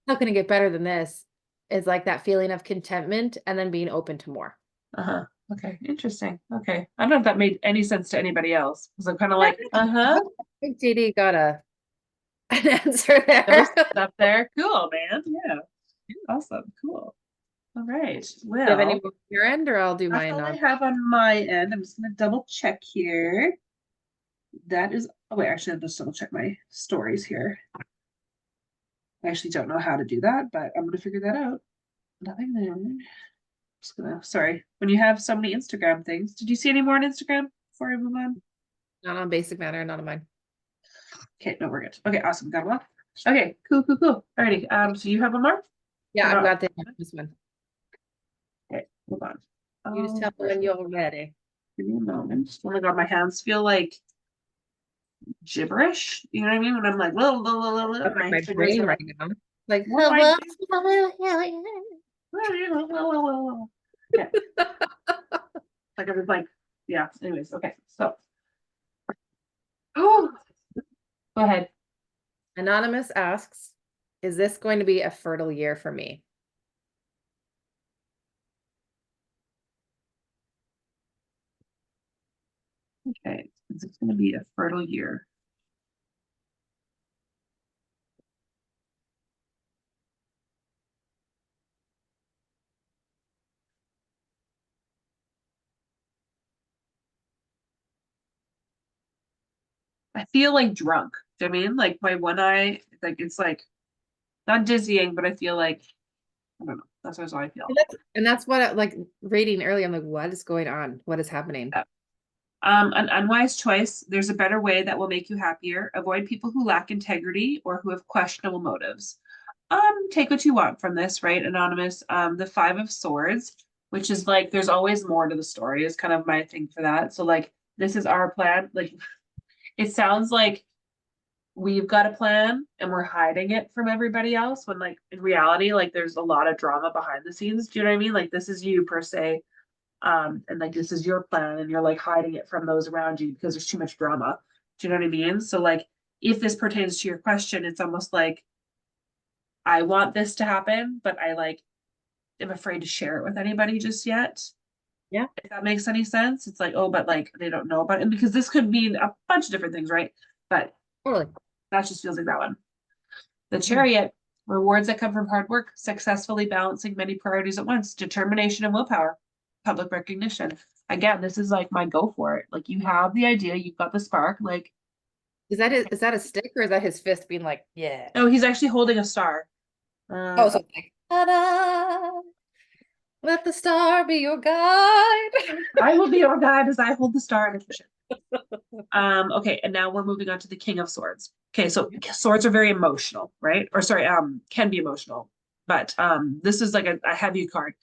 How can it get better than this? Is like that feeling of contentment and then being open to more. Uh-huh. Okay, interesting. Okay. I don't know if that made any sense to anybody else. Because I'm kind of I like, uh-huh. think JD got an answer That there. was up there. Cool, man. Yeah. Awesome. Cool. All right. Do you have any Well, more on your end, or I'll do that's mine all I on? have on my end. I'm just gonna double check here. That is, oh wait, actually, I'll just double check my stories here. I actually don't know how to do that, but I'm gonna figure that out. Nothing there. Just gonna, sorry. When you have so many Instagram things, did you see any more on Instagram before I move on? Not on basic matter, not on mine. Okay, no, we're good. Okay, awesome. Got one. Okay, cool. Alrighty. So you have one more? Yeah, Or I've not? got this one. Okay, hold on. You just Oh, tell me when you're ready. give me a moment. Oh my god, my hands feel like gibberish. You know what I mean? When I'm like, blah, blah, blah, blah, blah, That's like my my fingers brain are right like, now. Like, what do I hello. do? Okay. Like I was like, yeah. Anyways, okay. So, oh, go ahead. Anonymous asks, is this going to be a fertile year for me? Okay, is this going to be a fertile year? I feel like drunk. Do you know what I mean? Like my one eye, like it's like not dizzying, but I feel like I don't know. That's how I feel. And that's what like reading earlier. I'm like, what is going on? What is happening? Yeah. An unwise choice. There's a better way that will make you happier. Avoid people who lack integrity or who have questionable motives. Take what you want from this, right? Anonymous. The Five of Swords, which is like there's always more to the story, is kind of my thing for that. So like this is our plan. Like it sounds like we've got a plan and we're hiding it from everybody else when like in reality, like there's a lot of drama behind the scenes. Do you know what I mean? Like this is you per se. And like this is your plan and you're like hiding it from those around you because there's too much drama. Do you know what I mean? So like if this pertains to your question, it's almost like I want this to happen, but I like am afraid to share it with anybody just yet. Yeah, If that makes any sense. It's like, oh, but like they don't know about it. And because this could mean a bunch of different things, right? But totally. that just feels like that one. The Hmm. Chariot, rewards that come from hard work, successfully balancing many priorities at once, determination and willpower, public recognition. Again, this is like my go for it. Like you have the idea, you've got the spark. Like, Is that a stick or is that his fist being like, yeah? oh, he's actually holding a star. Oh, so it's like, ta-da! Let the star be your guide. I will be your guide as I hold the star in the kitchen. Okay, and now we're moving on to the King of Swords. Okay, so swords are very emotional, right? Or sorry, can be emotional, but this is like a heavy card.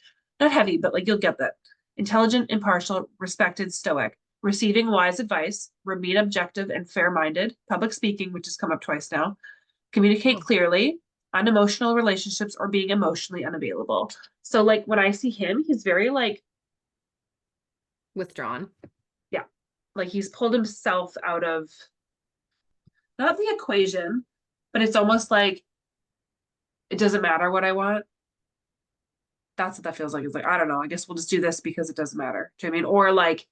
Not heavy, but like you'll get that. Intelligent, impartial, respected, stoic, receiving wise advice, remain objective and fair-minded, public speaking, which has come up twice now, communicate clearly, unemotional relationships, or being emotionally unavailable. So like when I see him, he's very like, Withdrawn. yeah, like he's pulled himself out of not the equation, but it's almost like it doesn't matter what I want. That's what that feels like. It's like, I don't know, I guess we'll just do this because it doesn't matter. Do you know what I mean? Or like,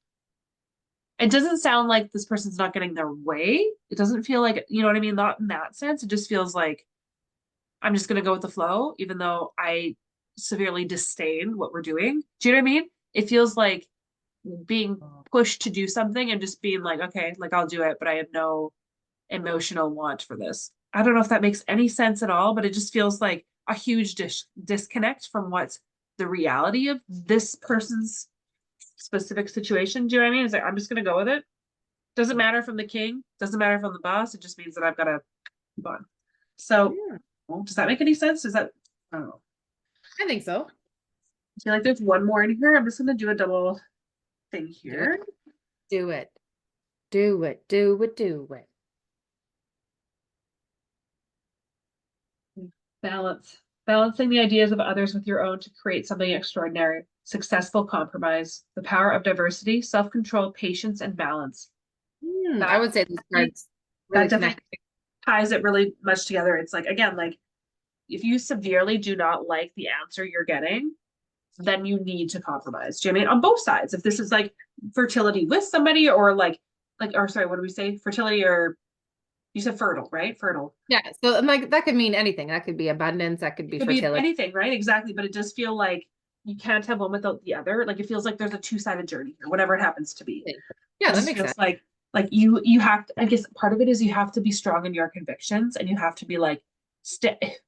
it doesn't sound like this person's not getting their way. It doesn't feel like, you know what I mean? Not in that sense. It just feels like I'm just going to go with the flow, even though I severely disdain what we're doing. Do you know what I mean? It feels like being pushed to do something and just being like, okay, like I'll do it, but I have no emotional want for this. I don't know if that makes any sense at all, but it just feels like a huge disconnect from what's the reality of this person's specific situation. Do you know what I mean? It's like, I'm just going to go with it. Doesn't matter from the king, doesn't matter from the boss. It just means that I've got to keep on. So, Yeah, well, does that make any sense? Does that, I don't know. I think so. I feel like there's one more in here. I'm just going to do a double thing Do it. here. Do it. Do it. Do it. Do it. Balance. Balancing the ideas of others with your own to create something extraordinary. Successful compromise. The power of diversity, self-control, patience, and balance. I That would say these definitely, cards that really definitely connect. ties it really much together. It's like, again, like if you severely do not like the answer you're getting, then you need to compromise. Do you know what I mean? On both sides. If this is like fertility with somebody or or sorry, what do we say? Fertility or you said fertile, right? Fertile. Yeah. So like that could mean anything. That could be abundance. That could It be could be fertility. anything, right? Exactly. But it does feel like you can't have one without the other. Like it feels like there's a two-sided journey here, whatever it happens to be. Yeah, It that just makes sense. feels like you have to, I guess part of it is you have to be strong in your convictions and you have to be like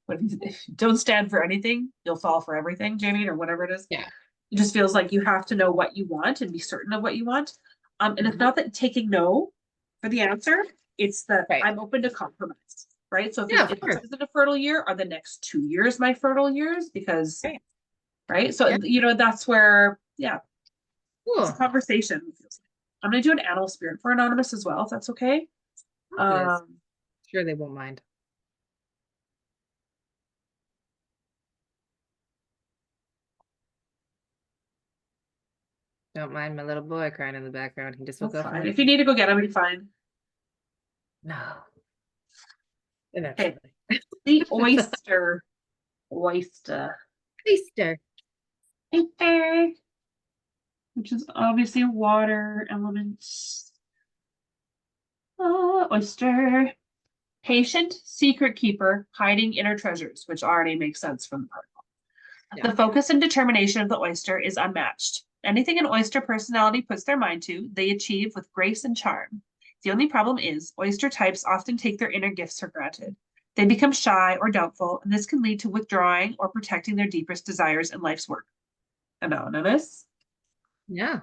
what if you don't stand for anything, you'll fall for everything, Jamie, or whatever it is. Yeah. It just feels like you have to know what you want and be certain of what you want. And it's not that taking no for the answer, it's that Right. I'm open to compromise, right? So Yeah, if of this course. isn't a fertile year, are the next 2 years my fertile years? Because, Right. right? So, Yeah. that's where, yeah, it's a Cool. conversation. I'm going to do an animal spirit for Anonymous as well, if that's okay. It is. Um, Sure, they won't mind. Don't mind my little boy crying in the background. He just woke that's up from fine. the If you need to go get him, you're fine. no, Okay, eventually. the oyster. Oyster. Easter. Oyster. Which is obviously a water element. Oyster. Patient, secret keeper, hiding inner treasures, which already makes sense from the part. Yeah. The focus and determination of the oyster is unmatched. Anything an oyster personality puts their mind to, they achieve with grace and charm. The only problem is, oyster types often take their inner gifts for granted. They become shy or doubtful, and this can lead to withdrawing or protecting their deepest desires in life's work. Anonymous. Yeah.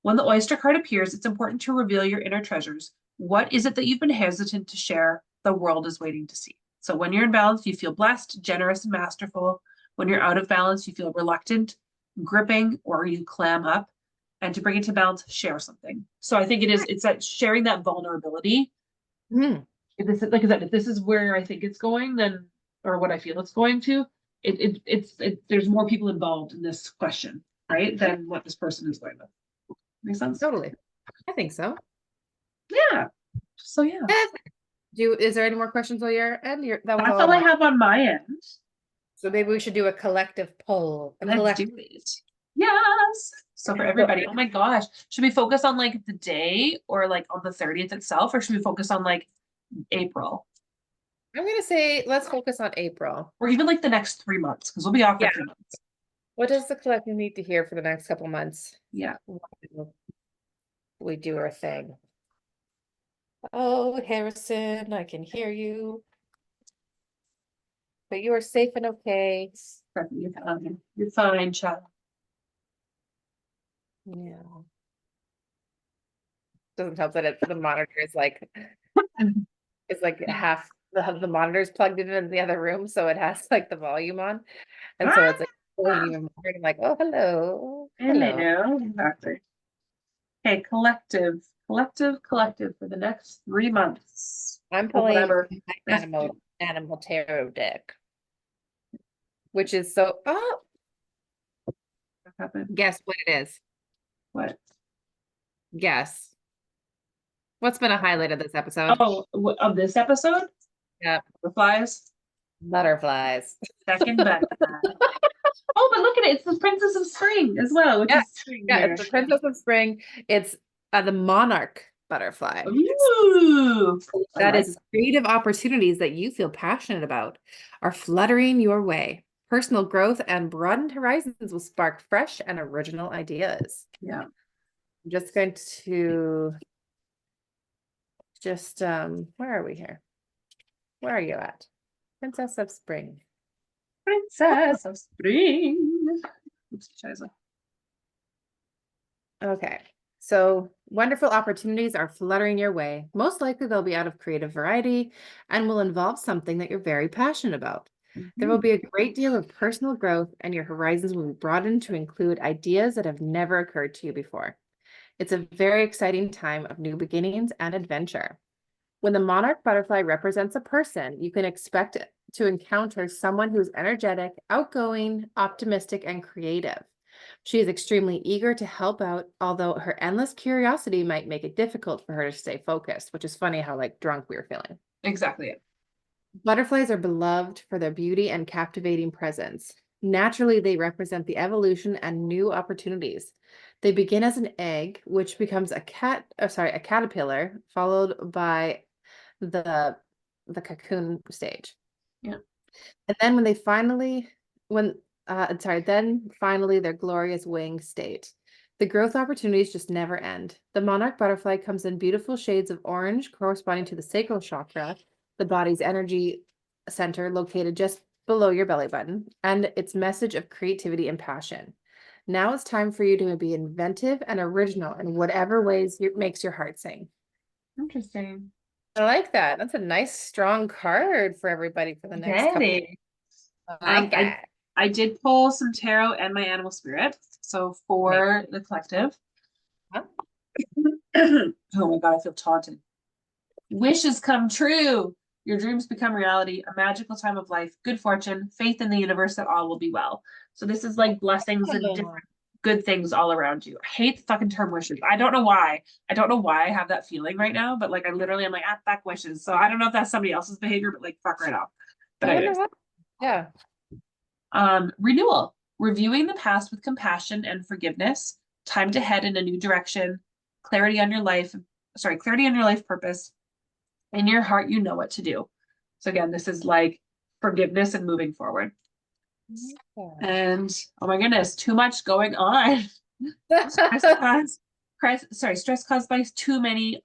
When the oyster card appears, it's important to reveal your inner treasures. What is it that you've been hesitant to share? The world is waiting to see. So when you're in balance, you feel blessed, generous, and masterful. When you're out of balance, you feel reluctant, gripping, or you clam up. And to bring it to balance, share something. So I think it's that sharing that vulnerability. Mm. If this is like I said, if this is where I think it's going, then or what I feel it's going to, there's more people involved in this question, right? Than what this person is going with. Make sense? Totally. I think so. Yeah. So yeah. Is there any more questions on your end? That was That's all all of I mine. have on my end. So maybe we should do a collective poll. Let's do it. Yes. So for everybody, oh my gosh, should we focus on like the day or like on the 30th itself, or should we focus on like April I'm gonna say let's focus on April. or even like the next 3 months? Because we'll be off for Yeah. 3 months. What does the collective need to hear for the next couple months? Yeah. We do our thing. Oh, Harrison, I can hear you. But you are safe and okay. You're fine, child. Yeah. Doesn't help that the monitor is like it's like half the monitor's plugged in the other room, so it has like the volume on. And so it's like pulling even more. And I'm like, oh, hello. Hello. Hello. Exactly. Okay, collective for the next 3 months. I'm Or pulling whatever. my animal tarot deck, which is so What happened? guess what it is. What? Guess. What's been a highlight of this episode? Oh, of this episode? Yeah. Butterflies. Butterflies. Second butterfly. Oh, but look at it. It's the Princess of Spring as well, which Yeah. is spring Yeah, here. it's the Princess of Spring. It's the monarch butterfly. Ooh. That is creative opportunities that you feel passionate about are fluttering your way. Personal growth and broadened horizons will spark fresh and original ideas. Yeah. I'm just going to where are we here? Where are you at? Princess of Spring. Princess of Spring. Oops, scheiße. Okay. So wonderful opportunities are fluttering your way. Most likely they'll be out of creative variety and will involve something that you're very passionate about. There will be a great deal of personal growth and your horizons will be broadened to include ideas that have never occurred to you before. It's a very exciting time of new beginnings and adventure. When the monarch butterfly represents a person, you can expect to encounter someone who's energetic, outgoing, optimistic, and creative. She is extremely eager to help out, although her endless curiosity might make it difficult for her to stay focused, which is funny how like drunk we were feeling. Exactly. Butterflies are beloved for their beauty and captivating presence. Naturally, they represent the evolution and new opportunities. They begin as an egg, which becomes a caterpillar, followed by the cocoon stage. Yeah. And then when they finally, then finally their glorious wing state. The growth opportunities just never end. The monarch butterfly comes in beautiful shades of orange, corresponding to the sacral chakra, the body's energy center located just below your belly button, and its message of creativity and passion. Now it's time for you to be inventive and original in whatever ways makes your heart sing. Interesting. I like that. That's a nice, strong card for everybody for the next couple. Very. I like that. I did pull some tarot and my animal spirit. So for the collective. Huh? Oh my God, I feel taunted. Wishes come true. Your dreams become reality. A magical time of life. Good fortune. Faith in the universe that all will be well. So this is like blessings and different good things all around you. I hate the fucking term wishes. I don't know why. I don't know why I have that feeling right now, but like I literally am like, ah, fuck wishes. So I don't know if that's somebody else's behavior, but like fuck right off. But I wonder anyways. what. Yeah. Renewal. Reviewing the past with compassion and forgiveness. Time to head in a new direction. Clarity on your life. Sorry, clarity on your life purpose. In your heart, you know what to do. So again, this is like forgiveness and moving forward. And oh my goodness, too much going on. Stress stress caused by too many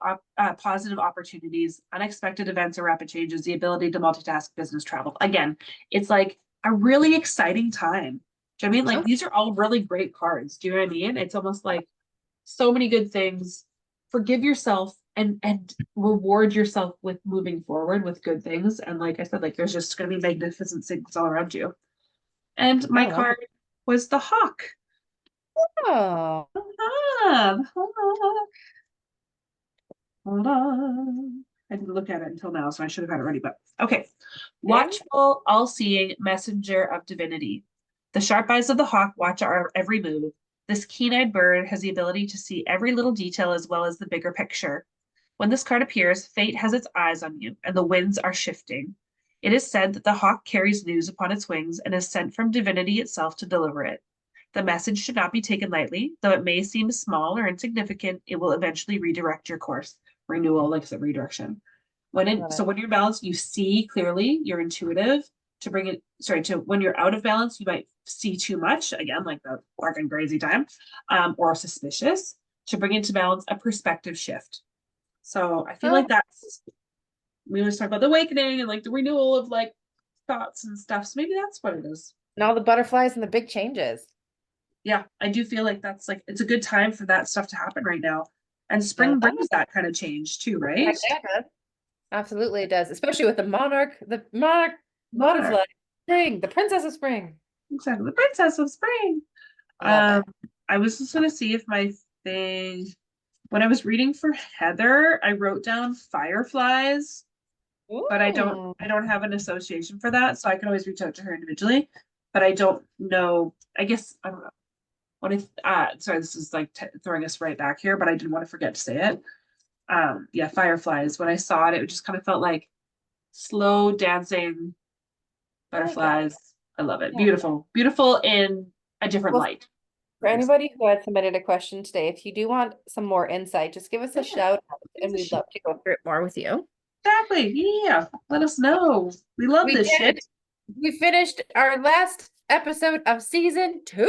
positive opportunities, unexpected events or rapid changes, the ability to multitask, business travel. Again, it's like a really exciting time. Do you know what I mean? Like these are all really great cards. Do you know what I mean? It's almost like so many good things. Forgive yourself and reward yourself with moving forward with good things. And like I said, like there's just gonna be magnificent things all around you. And my card was the hawk. Oh. Hold on. I didn't look at it until now, so I should have had it ready, but okay. Watchful, all-seeing messenger of divinity. The sharp eyes of the hawk watch our every move. This keen-eyed bird has the ability to see every little detail as well as the bigger picture. When this card appears, fate has its eyes on you, and the winds are shifting. It is said that the hawk carries news upon its wings and is sent from divinity itself to deliver it. The message should not be taken lightly, though it may seem small or insignificant, it will eventually redirect your course. Renewal, like I said, redirection. So when you're balanced, you see clearly, you're intuitive. When you're out of balance, you might see too much, again, like the fucking crazy time, or suspicious. To bring into balance, a perspective shift. So I feel like we always talk about the awakening and like the renewal of like thoughts and stuff. So maybe that's what it is. And all the butterflies and the big changes. Yeah, I do feel like that's like it's a good time for that stuff to happen right now. And spring brings that kind of change too, right? Absolutely it does, especially with the monarch butterfly spring, the princess of spring. Exactly, the princess of spring. I was just gonna see if my thing when I was reading for Heather, I wrote down fireflies, but I don't have an association for that, so I can always reach out to her individually. But I don't know. I guess I don't know. Sorry, this is like throwing us right back here, but I didn't want to forget to say it. Yeah, fireflies. When I saw it, it just kind of felt like slow dancing butterflies. I love it. Beautiful, beautiful in a different light. For anybody who had submitted a question today, if you do want some more insight, just give us a shout out and we'd love to go through it more with you. Exactly. Yeah. Let us know. We love this shit. We finished our last episode of season 2.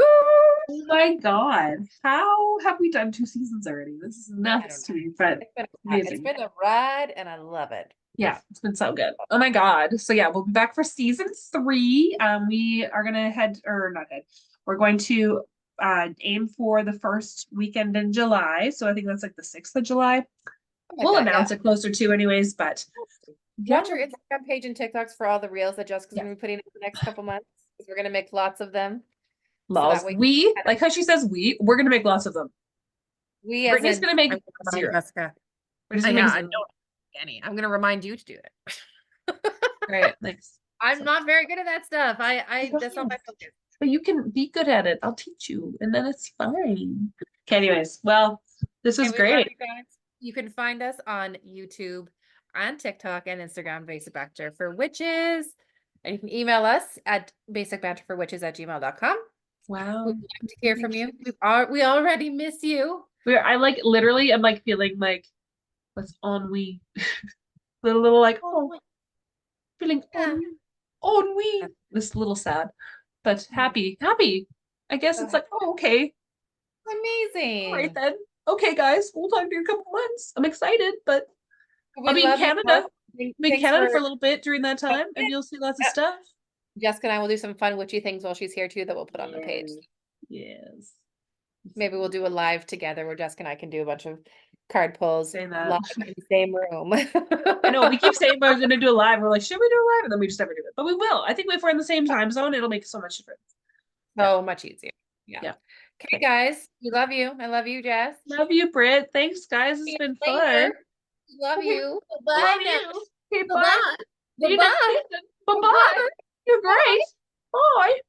Oh my God. How have we done 2 seasons already? This is nuts to me, but it's been a ride and I love it. Yeah, it's been so good. Oh my God. So yeah, we'll be back for season 3. We are gonna we're going to aim for the first weekend in July. So I think that's like the 6th of July. We'll announce it closer to anyways, but watch our Instagram page and TikToks for all the reels that Jessica's gonna be putting in the next couple months. We're gonna make lots of them. Lots. So like how she says we're gonna make lots of them. Brittany's gonna make Jessica. I don't any. I'm gonna remind you to do it. Great, thanks. I'm not very good at that stuff. That's not my focus. But you can be good at it. I'll teach you, and then it's fine. Okay, anyways, well, this is great. You can find us on YouTube and TikTok and Instagram, Basic Banter for Witches. And you can email us at basicbanterforwitches@gmail.com. Wow. We'd love to hear from you. We already miss you. I like literally am like feeling like what's ennui. little like feeling ennui. This little sad, but happy. I guess it's like, oh, okay. Amazing. All right then. Okay, guys, we'll talk to you in a couple months. I'm excited, but I'll be in Canada. Be in Canada for a little bit during that time, and you'll see lots of stuff. Jessica and I will do some fun witchy things while she's here too that we'll put on the page. Yes. Maybe we'll do a live together where Jessica and I can do a bunch of card pulls live in the same room. I know we keep saying we're going to do a live. We're like, should we do a live? And then we just never do it. But we will. I think if we're in the same time zone, it'll make so much difference. So much easier. Yeah. Okay, guys. We love you. I love you, Jess. Love you, Britt. Thanks, guys. It's been fun. Love you. Love Bye now. you. Okay, bye. Bye-bye. See you next Bye-bye. season. Bye bye. Bye-bye. You're great. Bye.